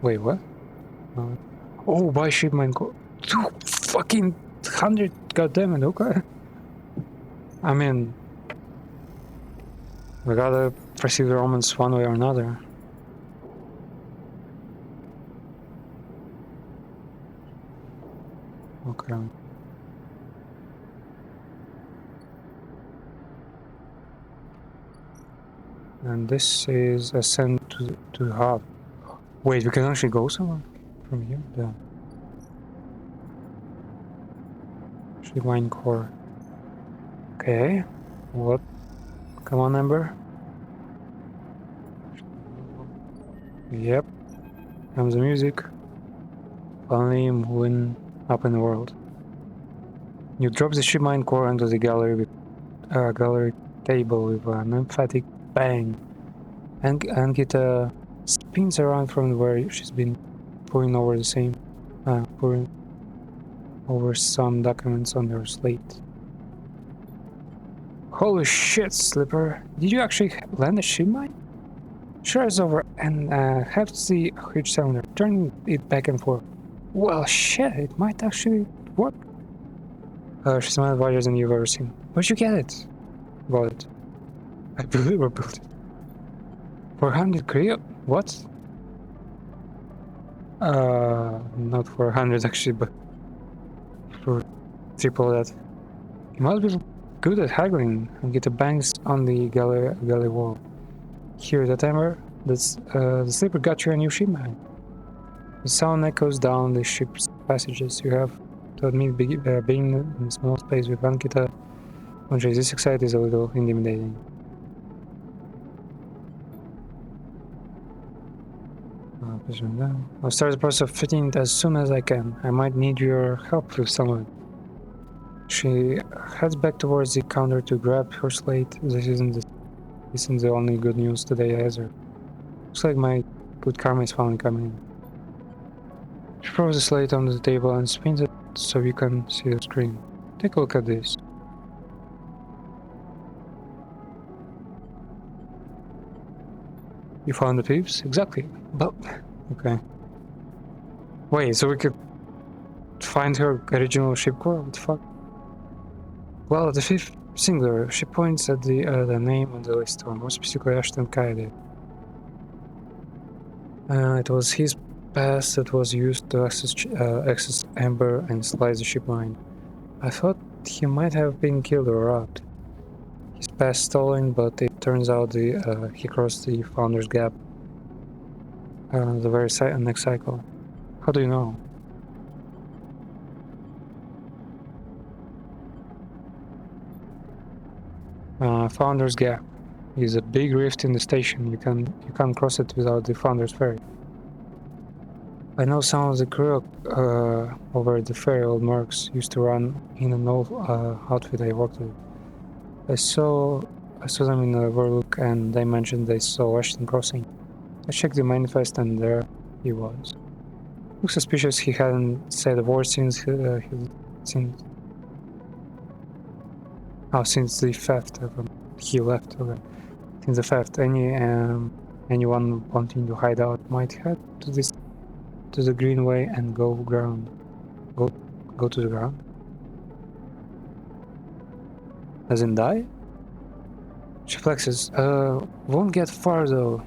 Wait, what? Oh, buy shipment go 2 fucking 100, goddammit, okay. I mean, we gotta perceive the Romans one way or another. Okay. And this is ascent to the hub. Wait, we can actually go somewhere from here? Yeah. Actually, mine core. Okay. What? Come on, Ember. Yep. Comes the music. Finally moving up in the world. You drop the ship mine core onto the gallery table with an emphatic bang. And Ankita spins around from where she's been pouring over some documents on her slate. Holy shit, Slipper! Did you actually land a ship mine? Sure is over and have to see a huge cylinder, turning it back and forth. Well, shit, it might actually work. She's more advisor than you've ever seen. Where'd you get it? Got it. I believe we built it. 400 Creo? What? Not 400 actually, but for triple that. You must be good at haggling and get the bangs on the galley wall. Here, that timer, the Slipper got you a new ship man. The sound echoes down the ship's passages. You have to admit being in a small space with Ankita when she's this excited is a little intimidating. I'll start the process of fitting it as soon as I can. I might need your help with some of it. She heads back towards the counter to grab her slate. This isn't the only good news today either. Looks like my good karma is finally coming in. She throws the slate onto the table and spins it so you can see the screen. Take a look at this. You found the thieves? Exactly. But okay. Wait, so we could find her original ship core? What the fuck? Well, the fifth singular. She points at the name on the list, or more specifically Ashton Kaede. It was his pass that was used to access Amber and slice the ship line. I thought he might have been killed or robbed. His pass stolen, but it turns out he crossed the Founder's Gap the very next cycle. How do you know? Founder's Gap is a big rift in the station. You can't cross it without the Founder's Ferry. I know some of the crew over at the ferry, old mercs, used to run in an old outfit I worked with. I saw them in the overlook and they mentioned they saw Ashton crossing. I checked the manifest and there he was. Looked suspicious. He hadn't said a word since Oh, since the theft of he left. Okay. Since the theft, anyone wanting to hide out might head to the greenway and go to the ground. As in die? She flexes. Won't get far though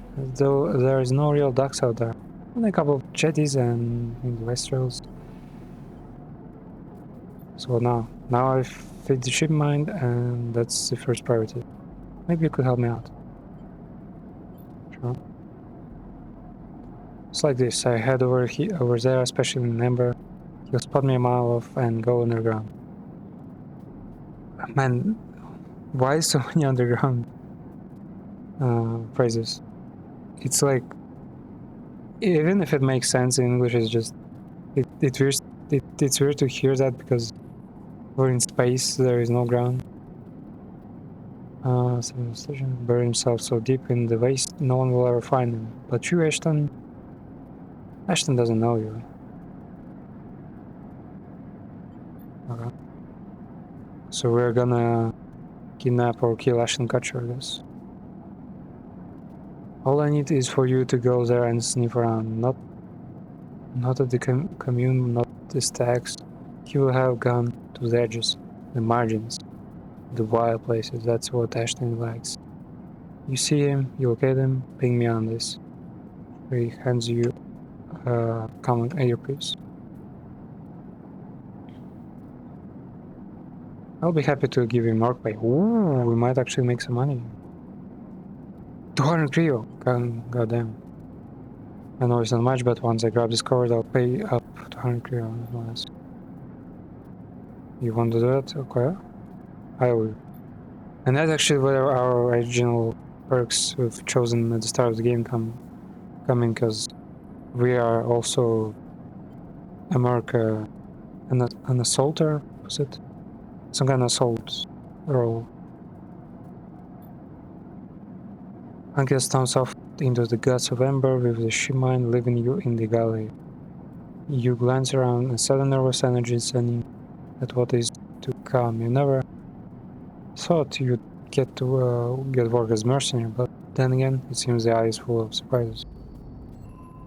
there is no real docks out there. Only a couple of jetties and in the Westerls. So now I fit the ship mind, and that's the first priority. Maybe you could help me out. Sure. It's like this. I head over there, especially in Ember. He'll spot me a mile off and go underground. Man, why so many underground phrases? It's like, even if it makes sense in English, it's just it's weird to hear that because we're in space, there is no ground. Station bury himself so deep in the waste, no one will ever find him. But you, Ashton doesn't know you. Okay. So we're gonna kidnap or kill Ashton Kutcher, I guess. All I need is for you to go there and sniff around, not at the commune, not the stacks. He will have gone to the edges, the margins, the wild places. That's what Ashton likes. You see him, you locate him, ping me on this. He hands you a common earpiece. I'll be happy to give you more pay. Ooh, we might actually make some money. 200 Creo. Goddamn. I know it's not much, but once I grab this card, I'll pay up 200 Creo. You want to do that? Okay. I will. And that's actually where our original perks we've chosen at the start of the game come in, because we are also America an assaulter, was it? Some kind of assault role. Ankia stomps off into the guts of Ember with the ship mine leaving you in the galley. You glance around, a sudden nervous energy sending at what is to come. You never thought you'd get work as mercenary, but then again, it seems the eye is full of surprises.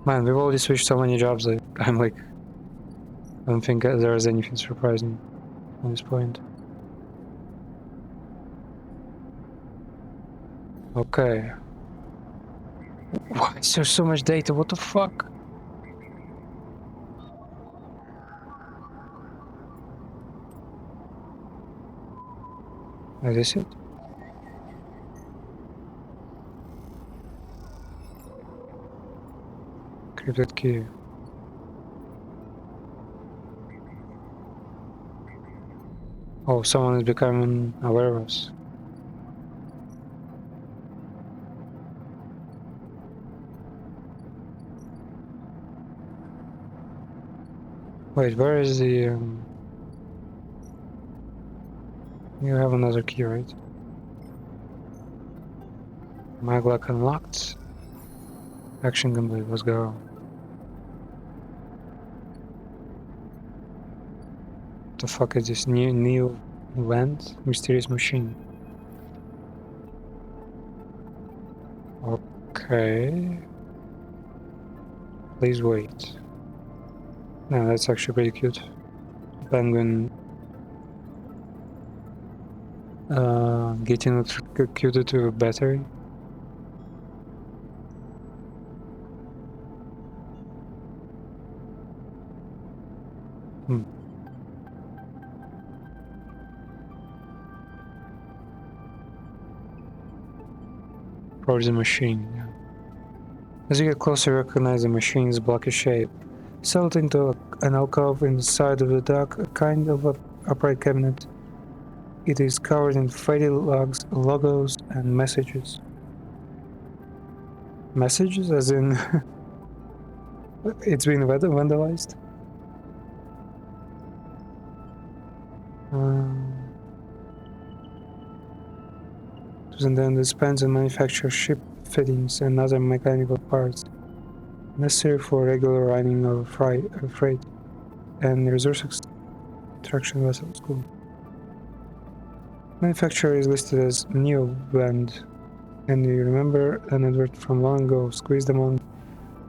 Man, we've already switched so many jobs that I'm like, I don't think there's anything surprising at this point. Okay. Why is there so much data? What the fuck? Is this it? Crypted key. Oh, someone is becoming aware of us. Wait, where is the... You have another key, right? Maglock unlocked. Action complete, let's go. What the fuck is this new land? Mysterious machine. Okay. Please wait. No, that's actually pretty cute. Penguin getting electrocuted to a battery. Probably the machine, yeah. As you get closer, you recognize the machine's blocky shape. Settled into an alcove in the side of the dock, a kind of upright cabinet. It is covered in faded logos and messages. Messages? As in... it's been vandalized? And then dispense and manufacture ship fittings and other mechanical parts necessary for regular running of freight and resource extraction vessels. Cool. Manufacturer is listed as Neoband, and you remember an advert from long ago, squeezed among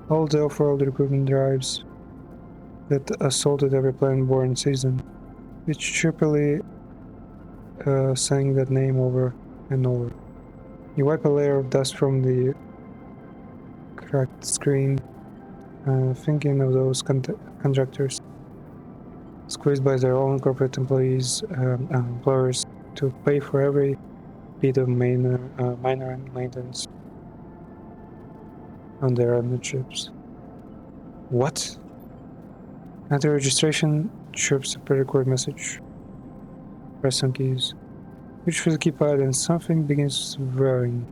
all the off-road recruitment drives that assaulted every plane-borne season. It cheerfully sang that name over and over. You wipe a layer of dust from the cracked screen, thinking of those contractors squeezed by their own corporate employers to pay for every bit of minor maintenance on their admin chips. What? Enter registration chirps a pre-record message. Press some keys. Reach for the keypad and something begins whirring.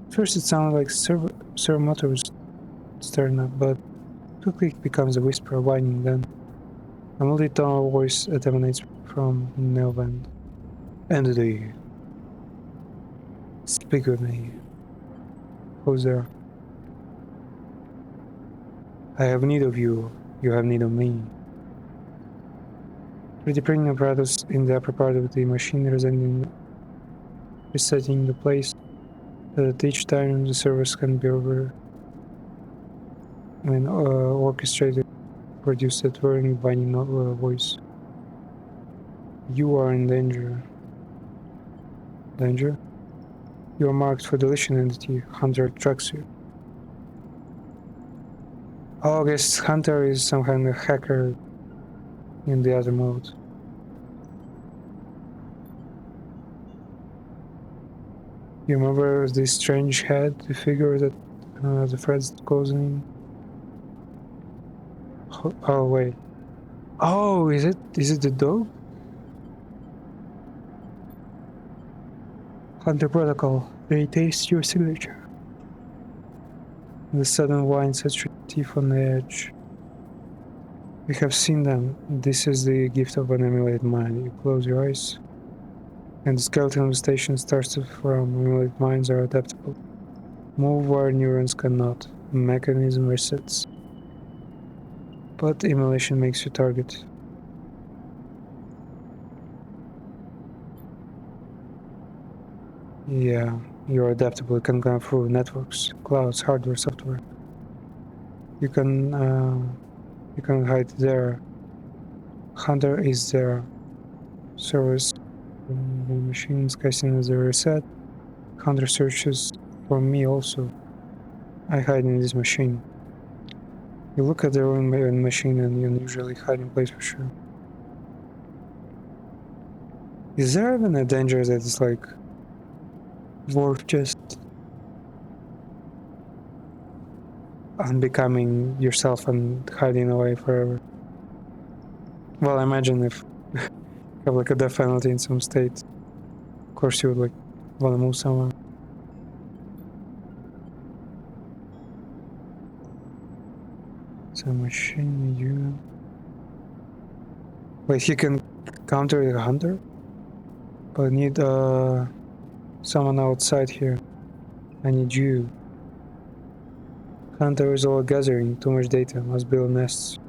First it sounded like servo motors stirring up, but quickly it becomes a whisper, whining, then a multi-tonal voice emanates from Neoband. Entity, speak with me. Who's there? I have need of you. You have need of me. 3D printing apparatus in the upper part of the machine resetting the place that each time the service can be orchestrated, produce that whirring, binding voice. You are in danger. Danger? You are marked for deletion entity. Hunter tracks you. Oh, I guess Hunter is some kind of hacker in the other mode. You remember this strange head, the figure that the thread's causing? Oh wait. Oh, is it the dog? Hunter protocol. They taste your signature. The sudden whine sets your teeth on the edge. We have seen them. This is the gift of an emulated mind. You close your eyes, and the skeleton of the station starts to form. Emulated minds are adaptable. Move where neurons cannot. Mechanism resets. But emulation makes you target. Yeah, you're adaptable. You can go through networks, clouds, hardware, software. You can hide there. Hunter is there. Service the machines casing is a reset. Hunter searches for me also. I hide in this machine. You look at their own machine and you usually hide in place for sure. Is there even a danger that is like worth just unbecoming yourself and hiding away forever? Well, imagine if you have like a death penalty in some state. Of course you would like want to move somewhere. So machine you... Wait, he can counter the hunter? But I need someone outside here. I need you. Hunter is all gathering, too much data, must build nests.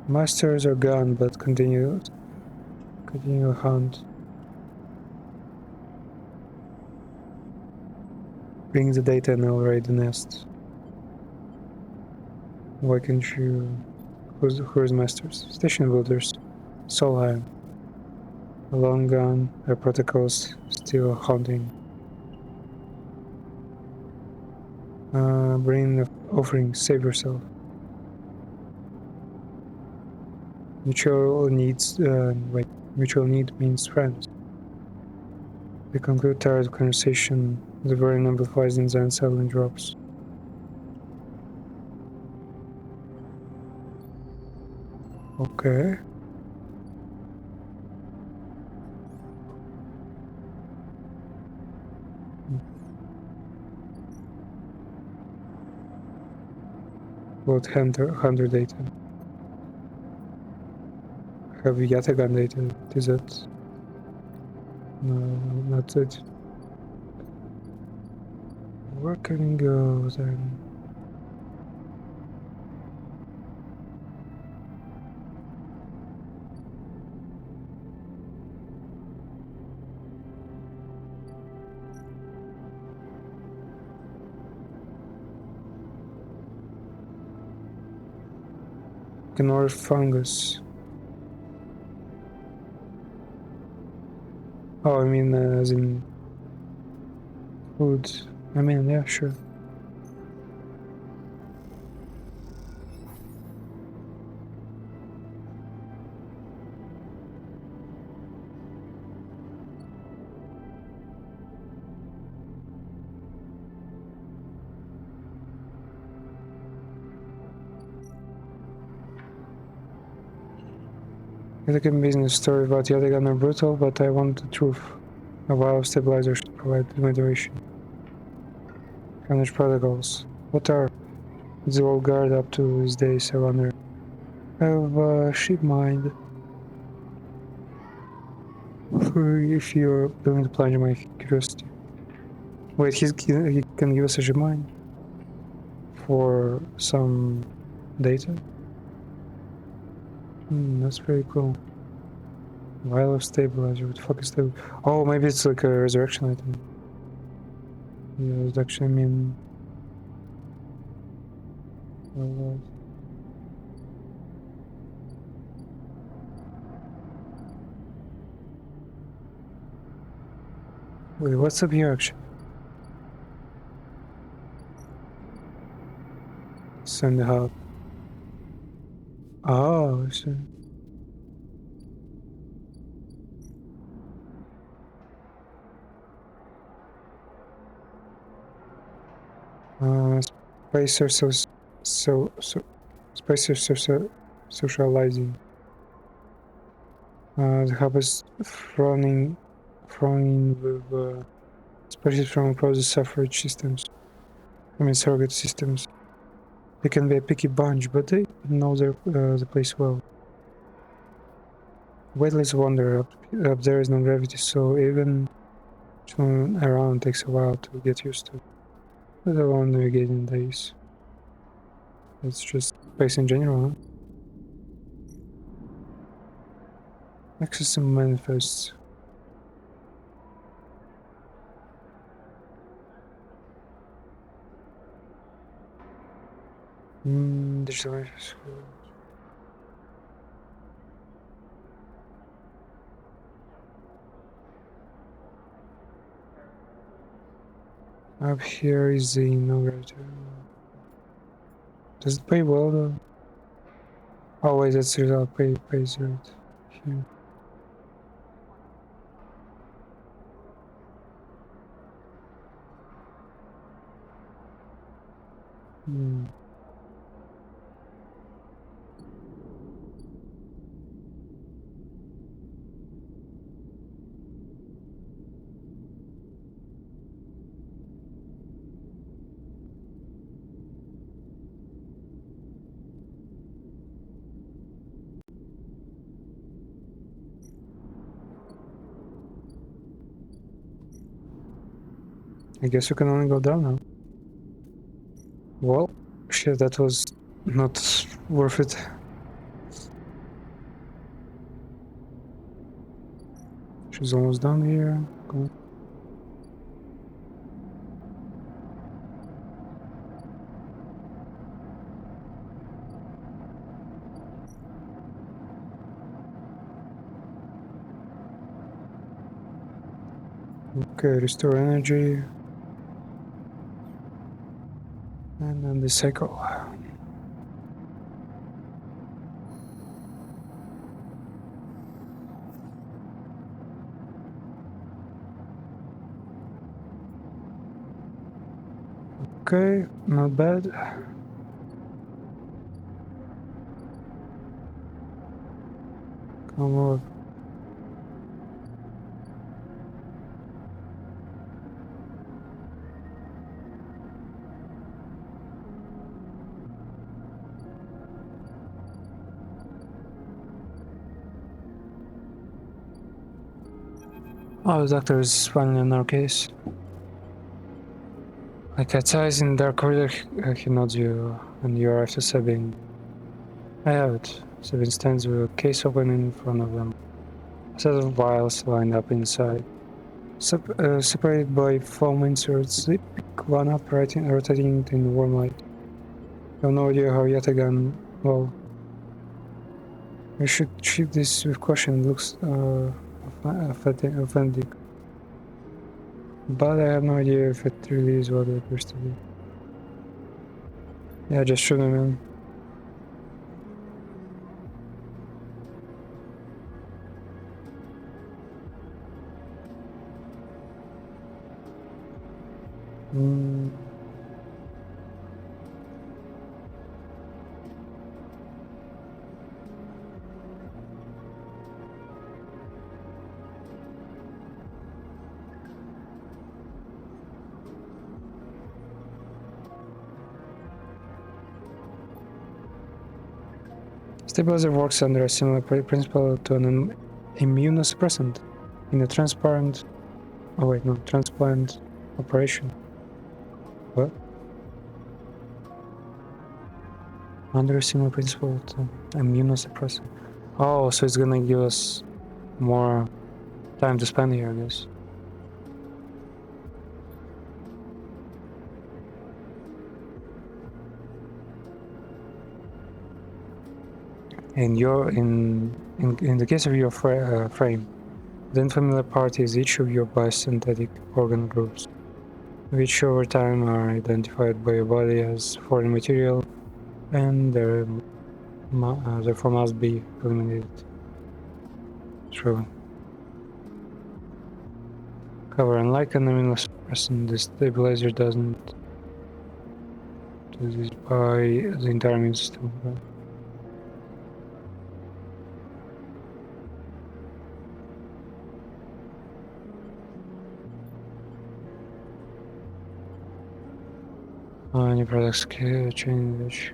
Masters are gone, but continue hunt. Bring the data and I'll raid the nest. Why can't you... Who's masters? Station builders. Solheim. Long gone, their protocols still haunting. Bring the offering, save yourself. Mutual needs, mutual need means friends. We conclude tired conversation. The burden amplifies and then suddenly drops. Okay. What hunter data? Have we yet gun data? Is it? No, not it. Where can we go then? Ignore fungus. Oh, I mean, as in food. I mean, yeah, sure. It's a business story about Yatagan are brutal, but I want the truth. A while stabilizers provide moderation. Manage protocols. What are the old guard up to these days, I wonder? I have a sheep mind. If you're willing to plunge my curiosity. Wait, he can give us a sheep mind? For some data? That's pretty cool. Vial of stabilizer. What the fuck is stabilizer? Oh, maybe it's like a resurrection item. Yeah, resurrection, I mean... Wait, what's up here actually? Send the hub. Oh, I see. Spacer socializing. The hub is frowning with species from opposite suffrage systems. I mean surrogate systems. They can be a picky bunch, but they know the place well. Weightless wonder up there is no gravity, so even swimming around takes a while to get used to. Let alone navigating days. It's just space in general, huh? Access and manifests. Digital manifest. Up here is the inaugurator. Does it pay well though? Oh wait, that's the result. Pays right here. I guess you can only go down now. Well, shit, that was not worth it. She's almost done here. Cool. Okay, restore energy. And then the cycle. Okay, not bad. Come on. Oh, the doctor is finally in our case. Like at eyes in the dark corridor, he nods you, and you arrive to Sabine. I have it. Sabine stands with a case open in front of them. A set of vials lined up inside. Separated by foam inserts, they pick one up, rotating it in warm light. You have no idea how Yatagan, well, We should treat this with caution. It looks authentic. But I have no idea if it really is what it appears to be. Yeah, just shoot him in. Stabilizer works under a similar principle to an immunosuppressant in a transplant operation. What? Under a similar principle to immunosuppressant. Oh, so it's gonna give us more time to spend here, I guess. In the case of your frame, the unfamiliar part is each of your biosynthetic organ groups, which over time are identified by your body as foreign material and therefore must be eliminated. True. However, unlike an immunosuppressant, the stabilizer doesn't do this by the entire immune system. Any products chain which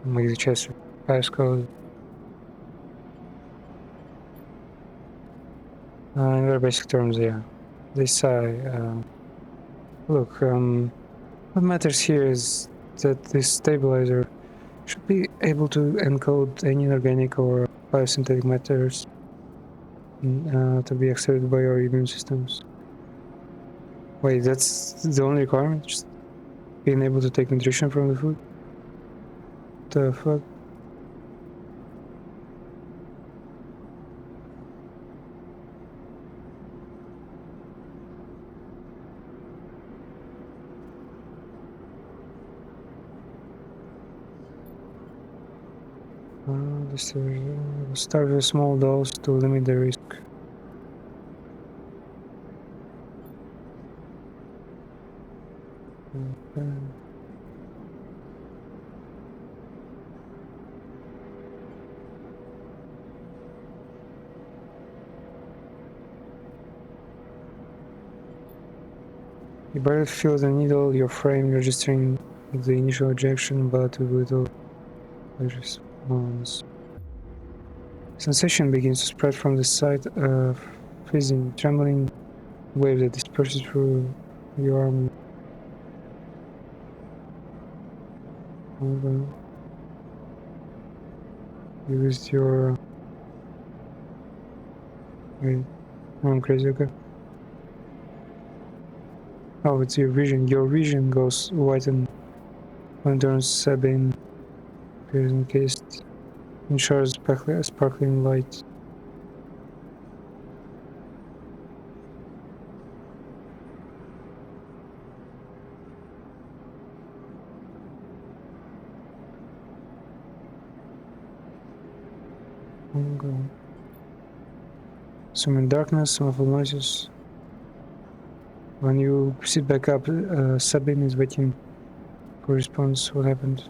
make the chest passcode. In very basic terms, yeah. This look, what matters here is that this stabilizer should be able to encode any organic or biosynthetic matters to be accepted by your immune systems. Wait, that's the only requirement? Just being able to take nutrition from the food? The fuck? Start with a small dose to limit the risk. Okay. You barely feel the needle, your frame registering the initial ejection, but with little response. Sensation begins to spread from the site of freezing, trembling wave that disperses through your arm. You used your... Wait, I'm crazy, okay. Oh, it's your vision. Your vision goes white and when turns Sabine appears encased in shores sparkling light. Some in darkness, some muffled noises. When you sit back up, Sabine is waiting for response. What happened?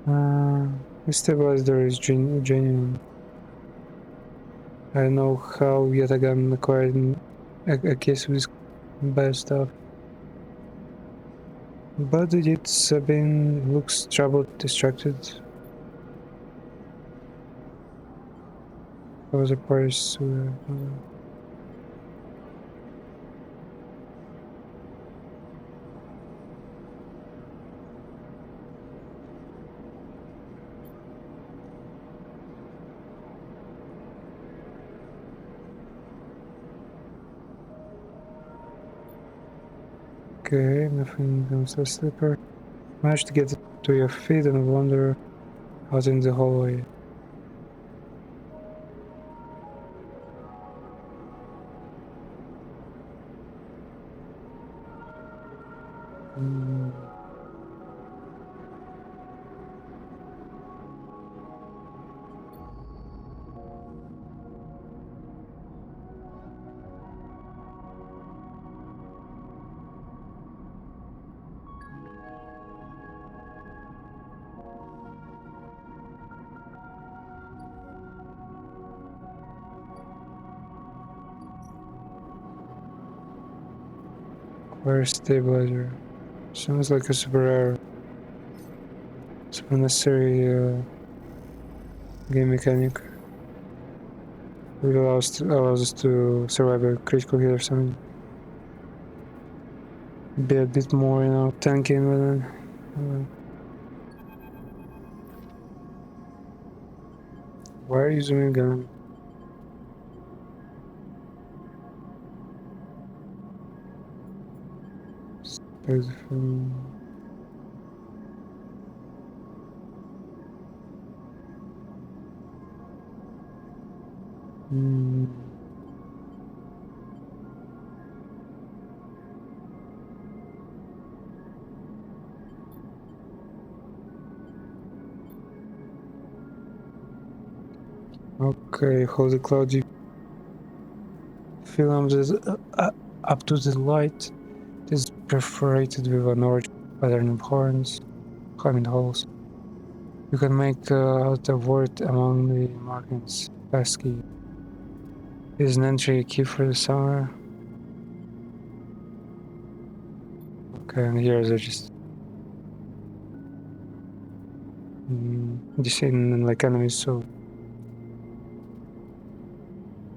The stabilizer is genuine. I don't know how yet again acquired a case of this bad stuff. But it Sabine looks troubled, distracted. I was a Paris. Okay, nothing comes to slipper. Manage to get to your feet and wander out in the hallway. Mm. Where's stabilizer? Sounds like a super rare, super necessary game mechanic. It allows us to survive a critical hit or something. Be a bit more, tanky, but why are you zooming gun? Hmm. Okay, holy cloudy film is up to the light. It is perforated with an orange pattern of horns, climbing holes. You can make out a word among the markings. Passkey is an entry key for the summer. Okay, and here is just this in like enemies, so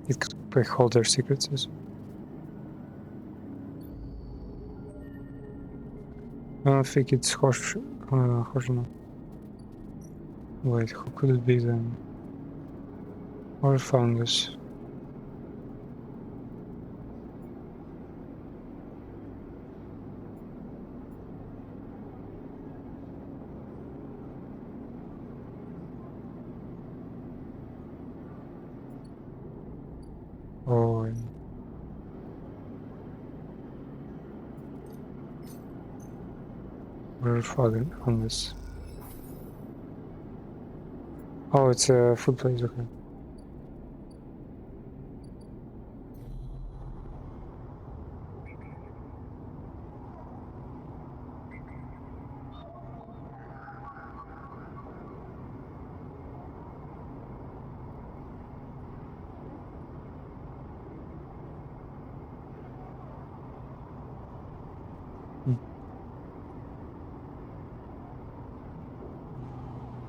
it could like, hold their secrets. I don't think it's horse. Horse. Wait, who could it be then? Or fungus? Oh, or fungus. Oh, it's a food place. Okay.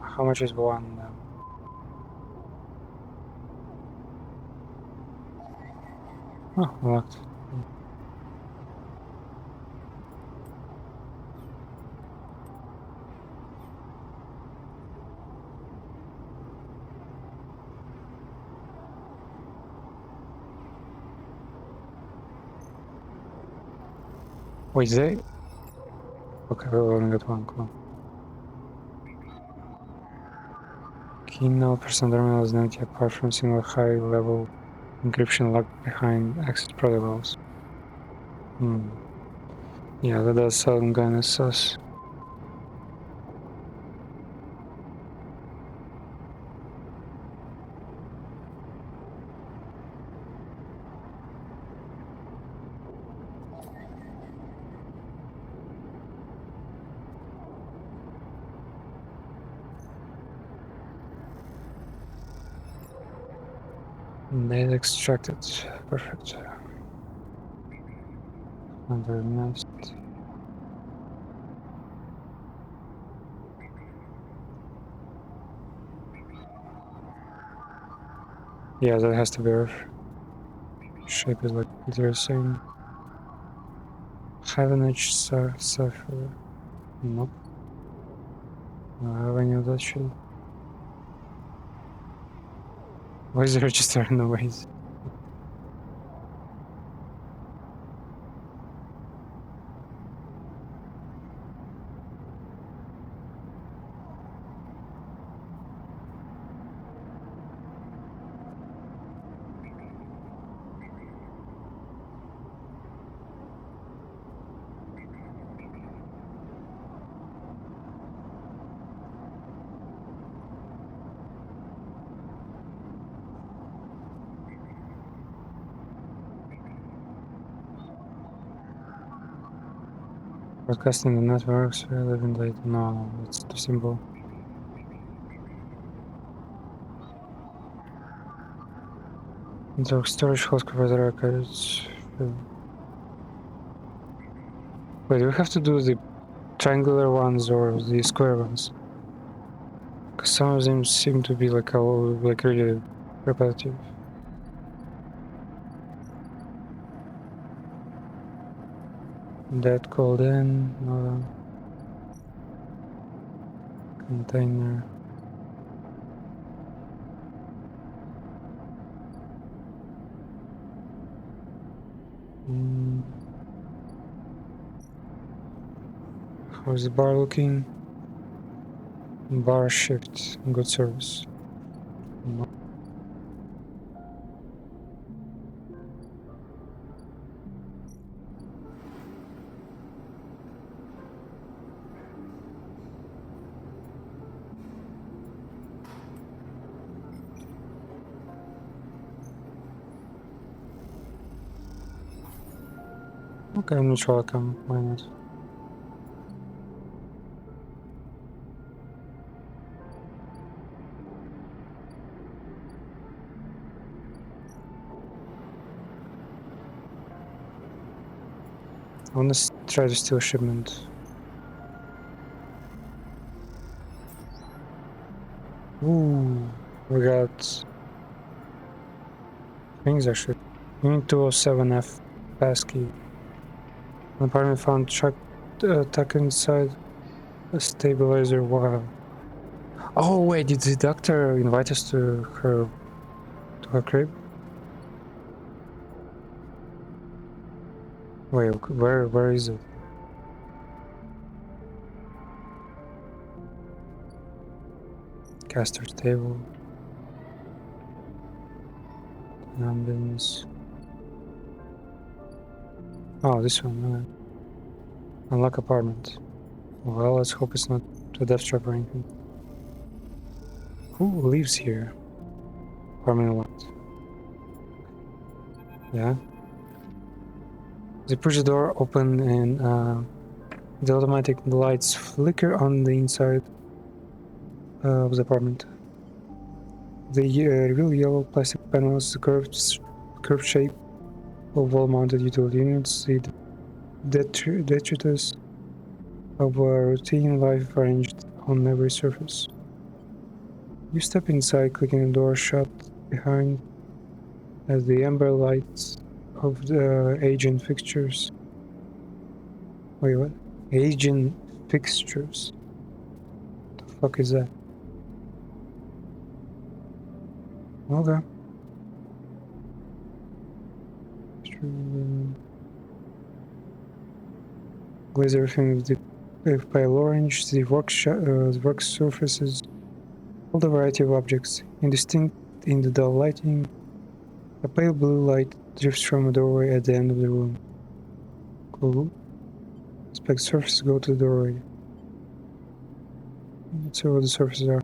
How much is one? Oh, locked. Wait, they? Okay, we only got one. Cool. Key no person terminal is empty apart from single high-level encryption locked behind access protocols. Yeah, that does sound kinda sus. Data extracted. Perfect. Under nest. Yeah, that has to be Earth. Shape is like they're saying. Have an edge cipher. Nope. I don't have any of that shit. Why is the register in the ways? Broadcasting the networks, relevant data. No, that's the symbol. Network storage, host provider records. Wait, do we have to do the triangular ones or the square ones? Because some of them seem to be like really repetitive. That called in, container. How's the bar looking? Bar shift, good service. Okay, I'm not sure I can, why not? I wanna try to steal a shipment. Ooh, we got things actually. Unit 207F passkey. An apartment found truck tucked inside a stabilizer. Wow. Oh wait, did the doctor invite us to her crib? Wait, where is it? Caster's table. Ambulance. Oh, this one. Unlock apartment. Well, let's hope it's not a death trap or anything. Who lives here? Apartment locked. Yeah. They push the door open and the automatic lights flicker on the inside of the apartment. The reveal yellow plastic panels, the curved shape of wall-mounted utility units, the detritus of routine life arranged on every surface. You step inside, clicking the door shut behind as the amber lights of the agent fixtures. Wait, what? Agent fixtures? What the fuck is that? Okay. Glaze everything with pale orange, the work surfaces, all the variety of objects, indistinct in the dull lighting. A pale blue light drifts from a doorway at the end of the room. Cool. Inspect surfaces, go to the doorway. Let's see what the surfaces are.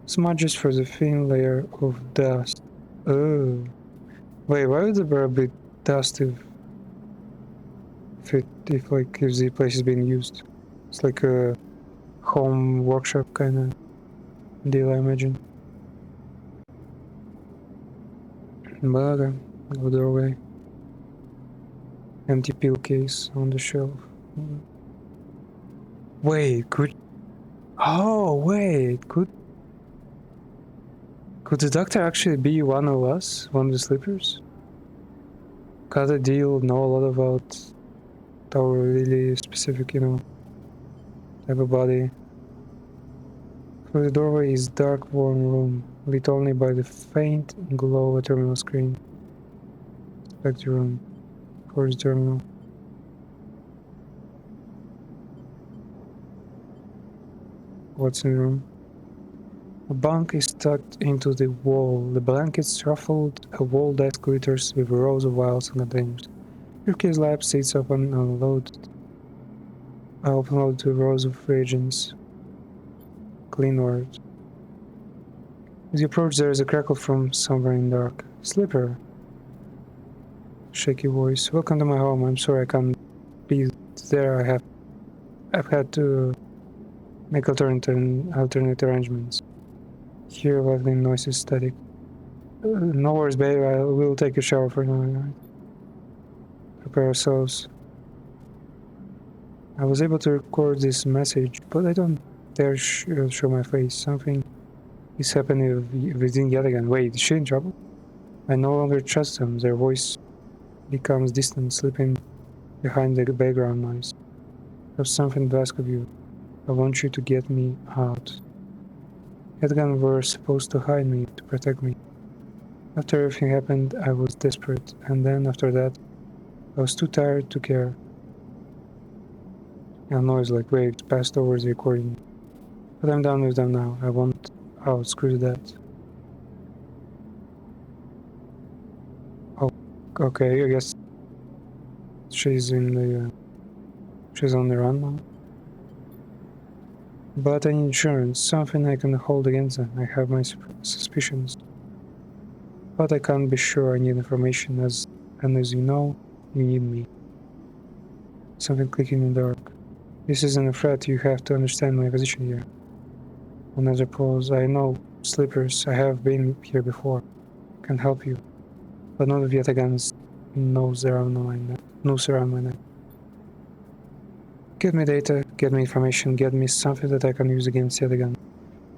Smudges for the thin layer of dust. Oh. Wait, why would there be dust if the place is being used? It's like a home workshop kind of deal, I imagine. But okay, go the doorway. Empty pill case on the shelf. Wait, could the doctor actually be one of us? One of the sleepers? Got a deal, know a lot about our really specific, type of body. Through the doorway is dark, warm room, lit only by the faint glow of a terminal screen. Back to room. Towards terminal. What's in the room? A bunk is tucked into the wall. The blankets ruffled. A wall desk glitters with rows of vials and containers. Your lab sits open and loaded to rows of reagents. Clean word. As you approach, there is a crackle from somewhere in the dark. Slipper. Shaky voice. Welcome to my home. I'm sorry I can't be there. I have I've had to make alternate arrangements. Here, lively noise is static. No worries, babe. I will take a shower for now. Right? Prepare ourselves. I was able to record this message, but I don't dare show my face. Something is happening within yet again. Wait, is she in trouble? I no longer trust them. Their voice becomes distant, slipping behind the background noise. I have something to ask of you. I want you to get me out. Edgan were supposed to hide me, to protect me. After everything happened, I was desperate, and then after that, I was too tired to care. A noise like waves passed over the recording. But I'm done with them now. I want out. Screw that. Oh, okay. I guess she's she's on the run now. But I need insurance, something I can hold against them. I have my suspicions. But I can't be sure. I need information, and as you know, you need me. Something clicking in the dark. This isn't a threat. You have to understand my position here. Another pause. I know, Slippers. I have been here before. Can help you. But none of yet again knows around my neck. Get me data, get me information, get me something that I can use against yet again.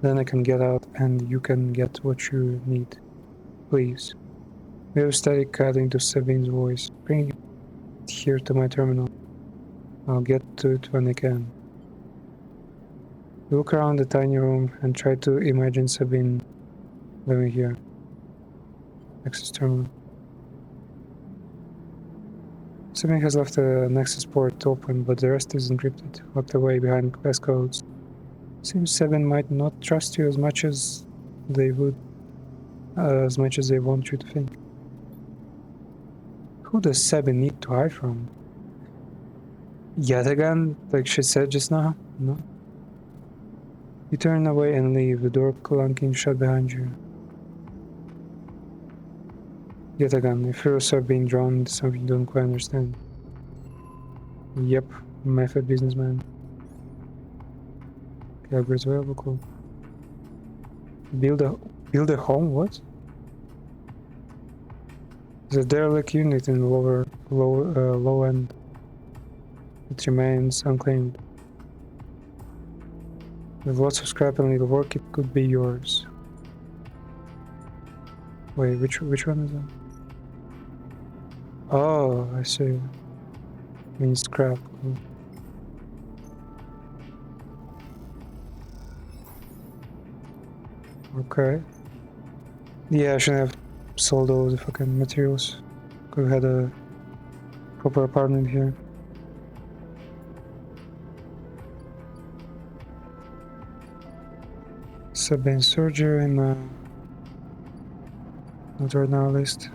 Then I can get out and you can get what you need. Please. We have static cut into Sabine's voice. Bring it here to my terminal. I'll get to it when I can. We look around the tiny room and try to imagine Sabine living here. Access terminal. Sabine has left the Nexus port open, but the rest is encrypted, locked away behind passcodes. Seems Sabine might not trust you as much as they want you to think. Who does Sabine need to hide from? Yet again, like she said just now? No. You turn away and leave, the door clunking shut behind you. Yet again, your fears are being drawn into something you don't quite understand. Yep, method businessman. Upgrades available, cool. Build a home, what? The derelict unit in the low end. It remains unclaimed. With lots of scrap and little work, it could be yours. Wait, which one is that? Oh, I see. Means scrap. Cool. Okay. Yeah, I shouldn't have sold all the fucking materials. Could have had a proper apartment here. Sabine surgery and not right now list.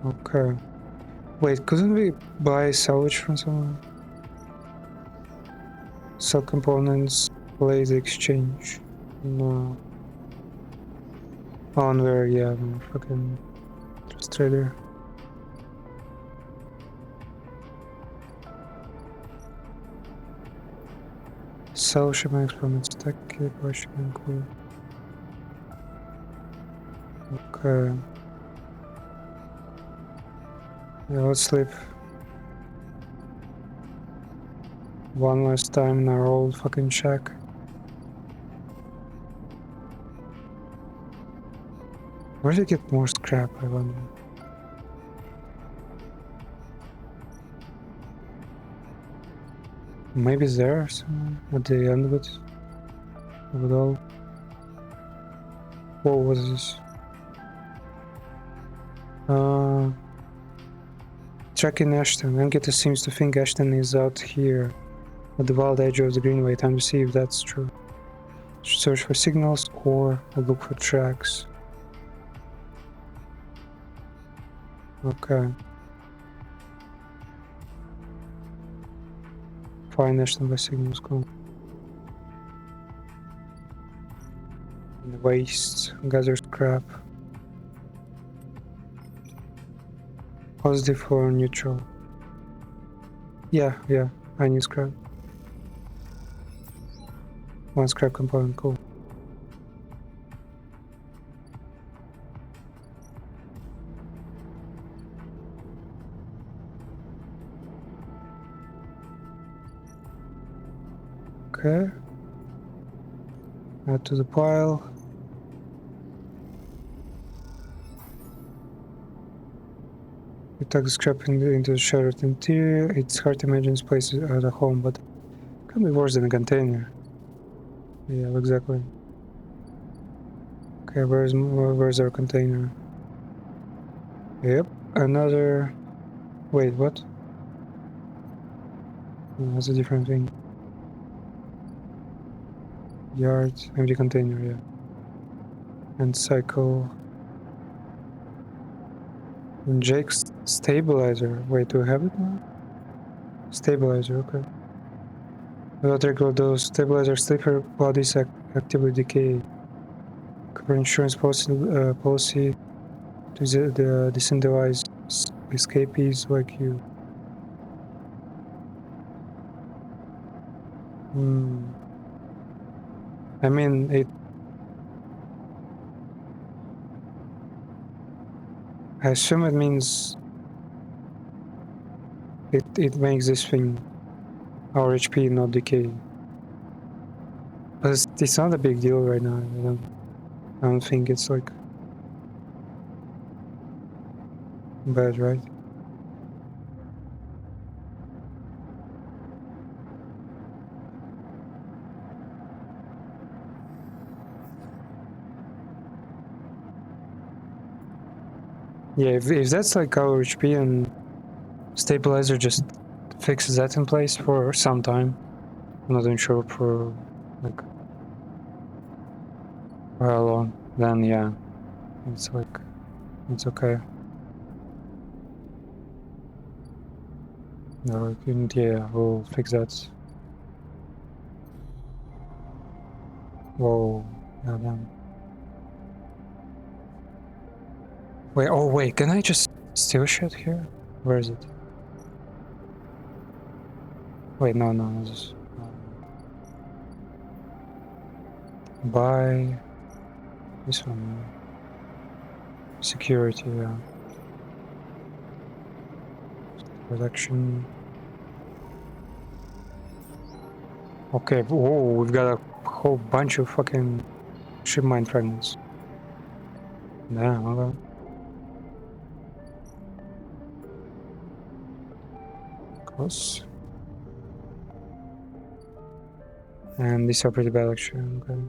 Okay. Wait, couldn't we buy salvage from someone? Sell components, blaze exchange. No. On where, yeah, no, fucking trust trader. Sell shipment experiments, tech question include. Okay. Yeah, let's sleep. One last time in our old fucking shack. Where do you get more scrap, I wonder? Maybe there somewhere at the end of it. Of it all. Whoa, what is this? Tracking Ashton. Anketa seems to think Ashton is out here at the wild edge of the Greenway. Time to see if that's true. Search for signals or look for tracks. Okay. Find Ashton by signals, cool. Waste, gather scrap. Positive or neutral? Yeah, I need scrap. One scrap component, cool. Okay. Add to the pile. We tuck the scrap into the shattered interior. It's hard to imagine this place at a home, but it can be worse than a container. Yeah, exactly. Okay, where's our container? Yep, another. Wait, what? No, that's a different thing. Yard, empty container, yeah. And cycle. And Jake's stabilizer. Wait, do I have it now? Stabilizer, okay. Without regular dose, stabilizer sleeper bodies actively decay. Cover insurance policy to disincentivize escapees like you. I mean, I assume it means it makes this thing, our HP, not decay. But it's not a big deal right now. I don't think it's like bad, right? Yeah, if that's like our HP and stabilizer just fixes that in place for some time, I'm not even sure for like how long, then yeah, it's like, it's okay. No, yeah, we'll fix that. Whoa, yeah, damn. Wait, oh wait, can I just steal shit here? Where is it? Wait, no, just buy this one. Security, yeah. Protection. Okay, whoa, we've got a whole bunch of fucking ship mine fragments. Damn, okay. Close. And these are pretty bad actually, okay.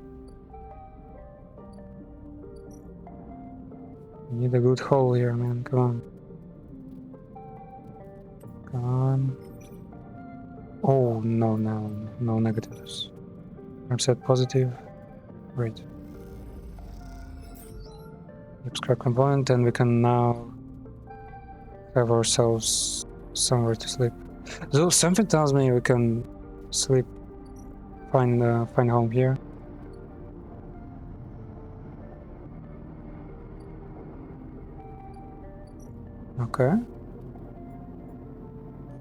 Need a good hole here, man, come on. Come on. Oh, no negatives. I'm set positive. Great. Scrap component, and we can now have ourselves somewhere to sleep. So something tells me we can sleep, find home here. Okay.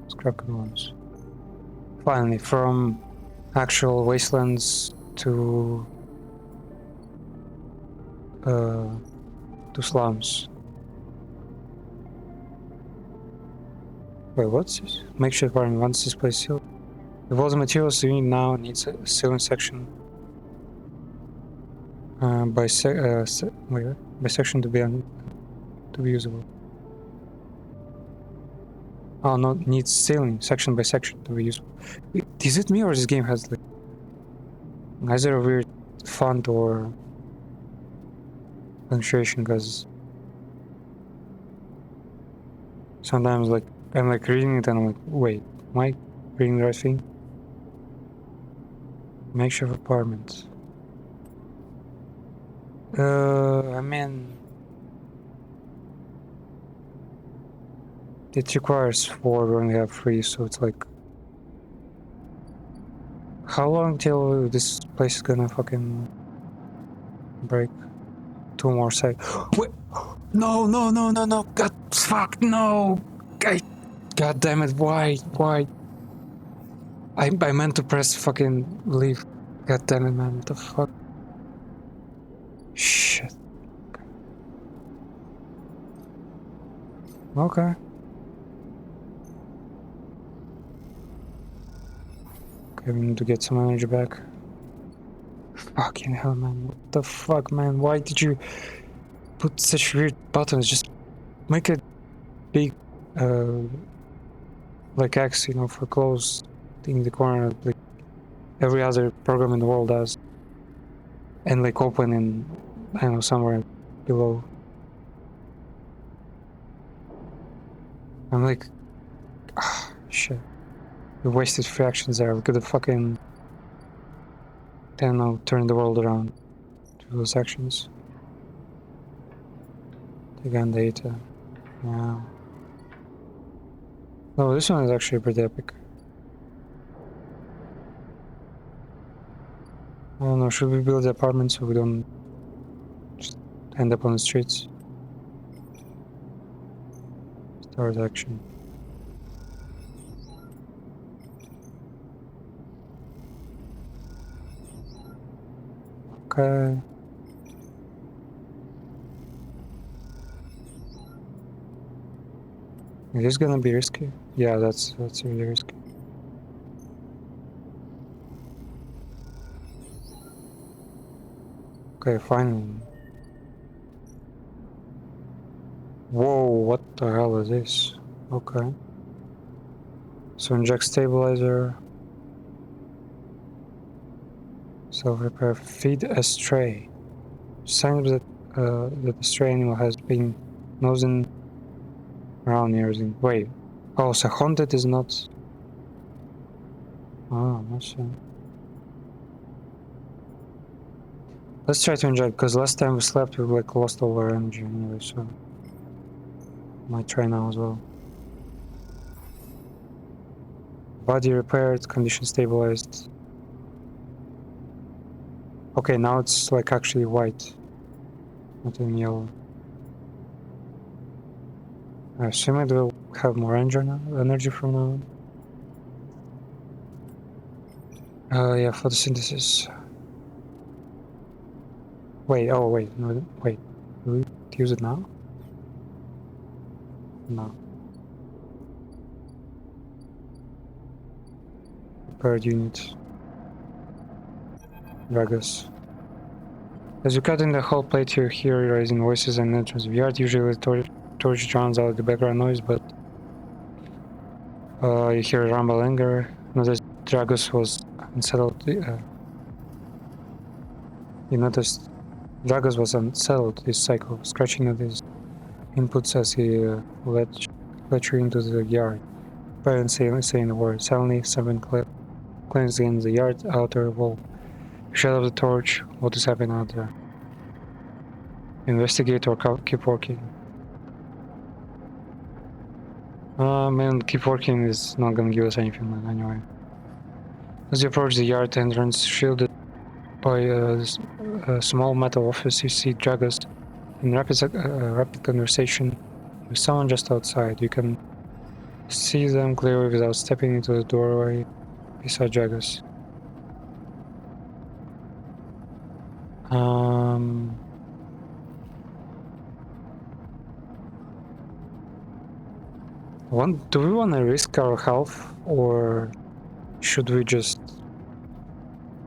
Scrap components. Finally, from actual wastelands to slums. Wait, what's this? Makeshift apartment. Once this place sealed. With all the materials you need now, needs a sealing section by section to be usable. Oh no, needs sealing section by section to be usable. Wait, is it me or this game has like either a weird font or punctuation? Because sometimes like I'm like reading it and I'm like, wait, am I reading the right thing? Makeshift apartment. I mean, it requires 4, we only have 3, so it's like, how long till this place is gonna fucking Break. 2 more seconds. Wait! No, no, no, no, no! God, fuck, no! God damn it, why? Why? I meant to press fucking leave. God damn it, man, what the fuck? Shit. Okay. Okay, we need to get some energy back. Fucking hell, man. What the fuck, man? Why did you put such weird buttons? Just make a big, like X, you know, for close in the corner, like every other program in the world does. And like open in, I don't know, somewhere below. I'm like, shit. We wasted fractions there. We could have fucking, I don't know, turned the world around to those actions. Again, data. Yeah. No, this one is actually pretty epic. I don't know, should we build the apartment so we don't just end up on the streets? Start action. Okay. Is this gonna be risky? Yeah, that's really risky. Okay, finally. Whoa, what the hell is this? Okay. So inject stabilizer. Self-repair. Feed a stray. Signs that the stray animal has been nosing around near the... Wait. Oh, so haunted is not... Oh, that's... Let's try to inject, because last time we slept we like lost all our energy anyway, so... Might try now as well. Body repaired, condition stabilized. Okay, now it's like actually white. Not in yellow. I assume it will have more energy from now on. Yeah, photosynthesis. Wait, oh wait, no, wait. Do we use it now? No. Repaired unit. Dragus. As you cut in the whole plate, you hear rising voices and entrance of yard. Usually the torch drowns out the background noise, but you hear a rumble anger. Notice Dragus was unsettled. You noticed Dragus was unsettled this cycle, scratching at his inputs as he led you into the yard. Parents saying the word. Suddenly, something cleans in the yard outer wall. You shut off the torch. What is happening out there? Investigate or keep working. Man, keep working is not gonna give us anything anyway. As you approach the yard entrance, shielded by a small metal office, you see Dragus in rapid conversation with someone just outside. You can see them clearly without stepping into the doorway beside Dragus. Do we want to risk our health, or should we just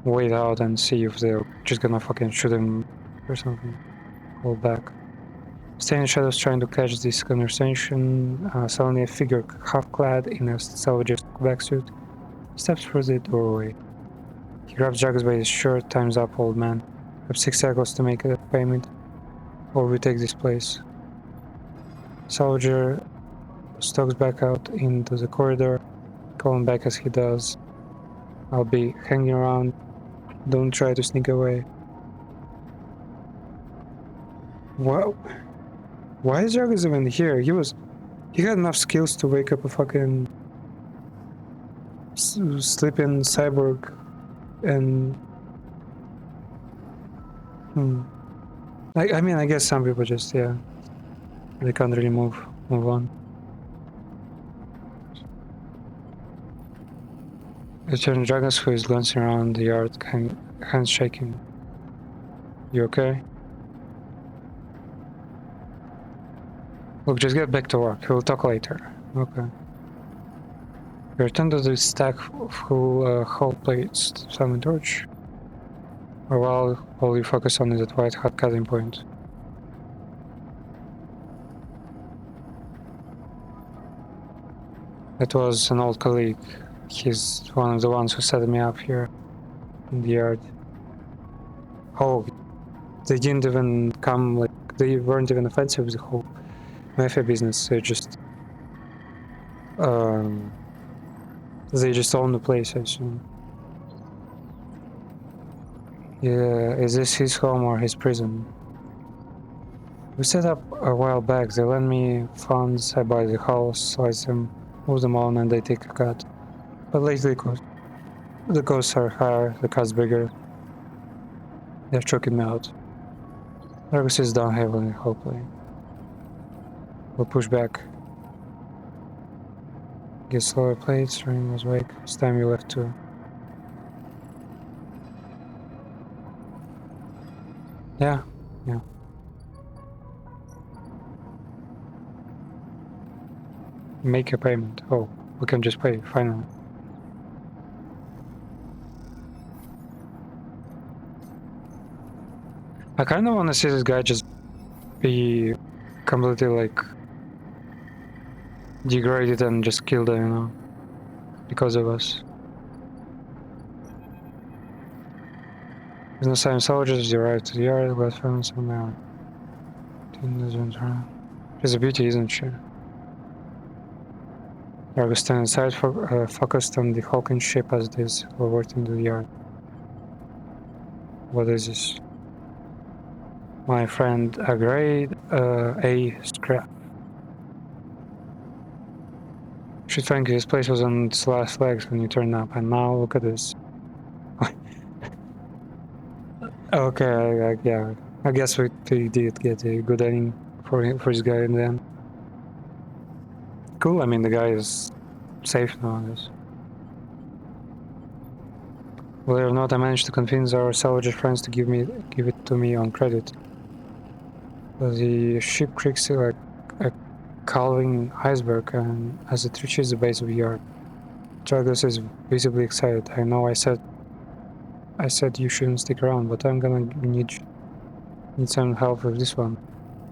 wait out and see if they're just gonna fucking shoot him or something? Hold back. Staying in shadows trying to catch this conversation, suddenly a figure half-clad in a salvage backsuit steps through the doorway. He grabs Jagus by his shirt. Time's up, old man. I have 6 seconds to make a payment, or we take this place. Soldier stalks back out into the corridor, calling back as he does. I'll be hanging around. Don't try to sneak away. What? Why is Jagus even here? He had enough skills to wake up a fucking sleeping cyborg and I mean, I guess some people just, yeah, they can't really move on. Return Dragons who is glancing around the yard, hands shaking. You okay? Look, just get back to work. We'll talk later. Okay. You return to the stack of whole plates, summon torch. Or while all you focus on is that white hot cutting point. That was an old colleague. He's one of the ones who set me up here in the yard. Oh, they didn't even come, like, they weren't even offensive with the whole mafia business. They just own the place, I assume. Yeah, is this his home or his prison? We set up a while back. They lend me funds, I buy the house, slice them, move them on, and they take a cut. But lately, the costs are higher, the cut's bigger. They're choking me out. Argus is down heavily, hopefully. We'll push back. Get slower plates, rain was wake. It's time you left too. Yeah. Make a payment. Oh, we can just pay, finally. I kind of want to see this guy just be completely, like, degraded and just killed, you know, because of us. There's no sign of soldiers, you arrived to the yard, but found somewhere. She's a beauty, isn't she? Argus stand inside, focused on the Hawkins ship as it is lowered into the yard. What is this? My friend, a grade A scrap. Should think this place was on its last legs when you turned up, and now look at this. Okay, yeah. I guess we did get a good ending for this guy in the end. Cool, I mean, the guy is safe now, I guess. Whether or not I managed to convince our salvage friends to give it to me on credit. The ship creaks like a calving iceberg, and as it reaches the base of the yard, Dragos is visibly excited. I know I said you shouldn't stick around, but I'm gonna need some help with this one.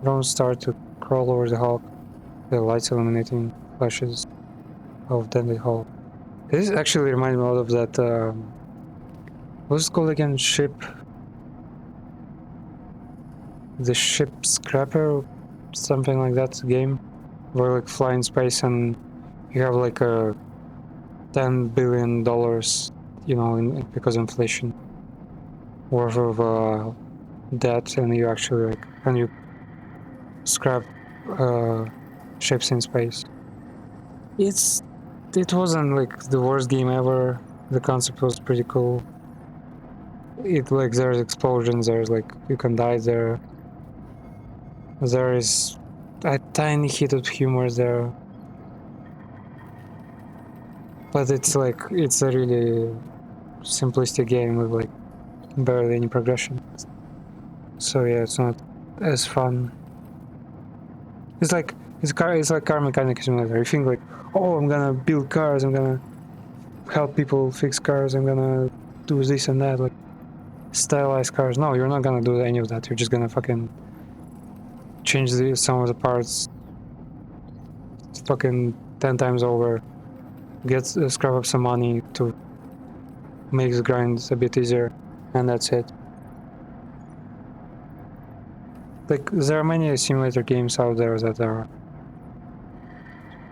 Drones start to crawl over the hulk, the lights illuminating flashes of deadly hull. This actually reminds me a lot of that, what's it called again? The ship scrapper, something like that game, where like fly in space and you have like a $10 billion, you know, because of inflation, worth of debt, and you actually you scrap ships in space. It wasn't like the worst game ever. The concept was pretty cool. There's explosions, there's like you can die there. There is a tiny hit of humor there. But it's a really simplistic game with like barely any progression. So yeah, it's not as fun. It's like car mechanic simulator. You think like, oh, I'm gonna build cars, I'm gonna help people fix cars, I'm gonna do this and that, like stylized cars. No, you're not gonna do any of that. You're just gonna fucking change some of the parts fucking 10 times over, scrap up some money to make the grind a bit easier, and that's it. Like, there are many simulator games out there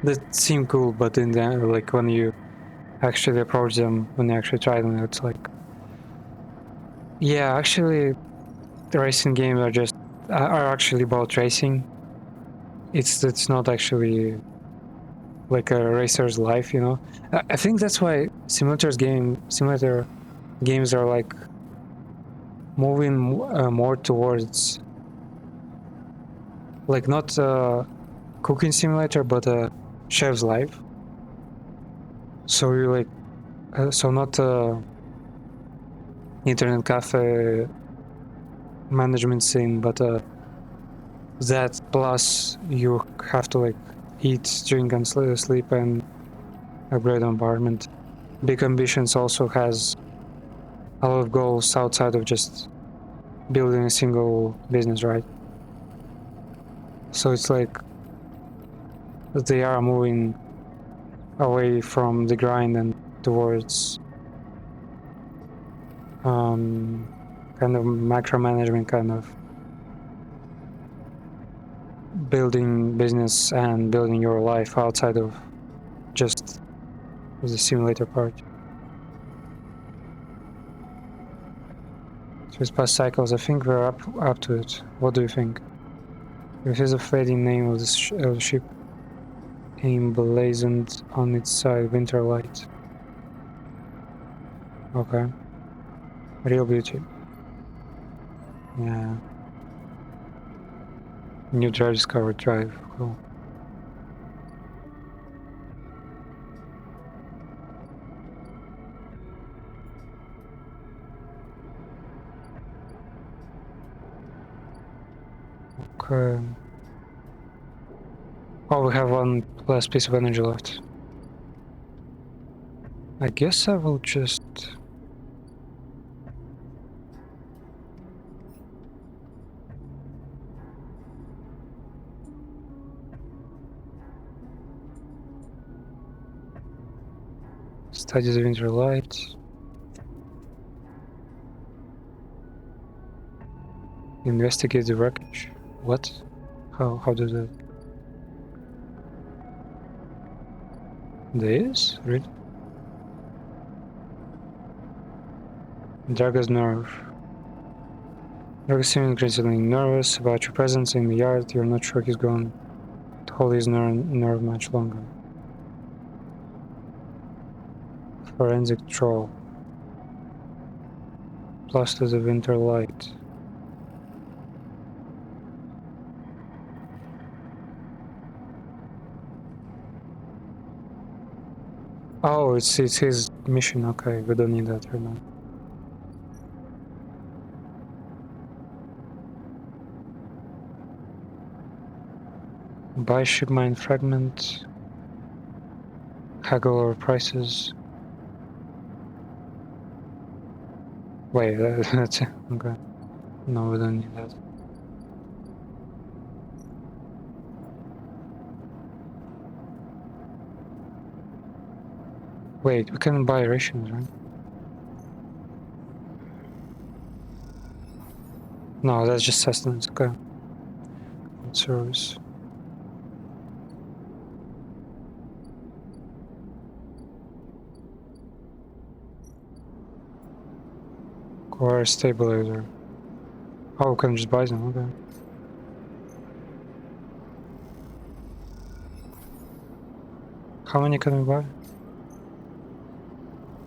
that seem cool, but in the end, like, when you actually approach them, when you actually try them, it's like, yeah, actually, the racing games are actually about racing. It's not actually like a racer's life, you know. I think that's why simulator games are like moving more towards like not a cooking simulator, but a chef's life. So you like, so not a internet cafe management sim, but that plus you have to like eat, drink, and sleep and upgrade environment. Big Ambitions also has a lot of goals outside of just building a single business, right? So it's like they are moving away from the grind and towards kind of micromanagement, kind of building business and building your life outside of just the simulator part. So it's past cycles. I think we're up to it. What do you think? This is a fading name of the ship, emblazoned on its side, winter light. Okay. Real beauty. Yeah. New drive discovered drive. Cool. Okay. Oh, we have one last piece of energy left. I guess I will just... study the winter light. Investigate the wreckage. What? How do that? This? Really? Draga's nerve. Draga seems increasingly nervous about your presence in the yard. You're not sure he's going to hold his nerve much longer. Forensic troll. Plus to the winter light. Oh, it's his mission. Okay, we don't need that right now. Buy ship mine fragment. Haggle over prices. Wait, that's it. Okay. No, we don't need that. Wait, we can buy rations, right? No, that's just sustenance. Okay. Service. Core stabilizer. Oh, we can just buy them. Okay. How many can we buy?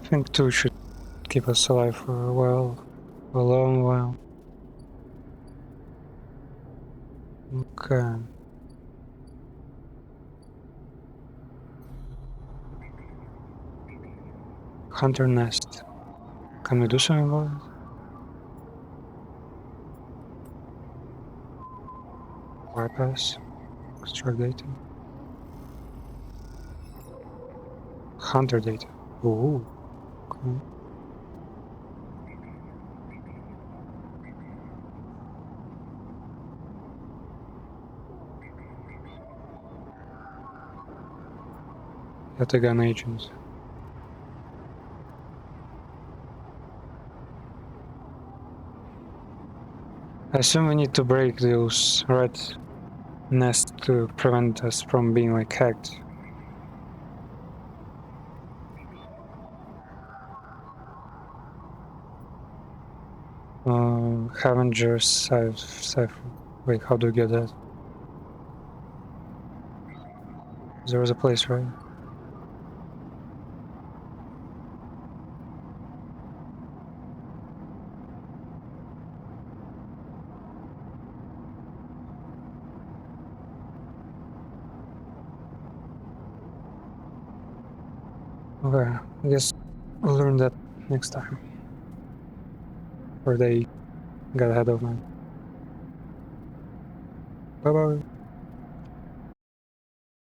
I think 2 should keep us alive for a while. A long while. Okay. Hunter nest. Can we do something about it? Bypass. Extract data. Hunter data. Ooh. Okay. Yatagan agents. I assume we need to break those red nests to prevent us from being like hacked. Havenger's cipher. Wait, how do you get that? There was a place, right? Okay, I guess I'll learn that next time. Or they got ahead of me. Bye bye.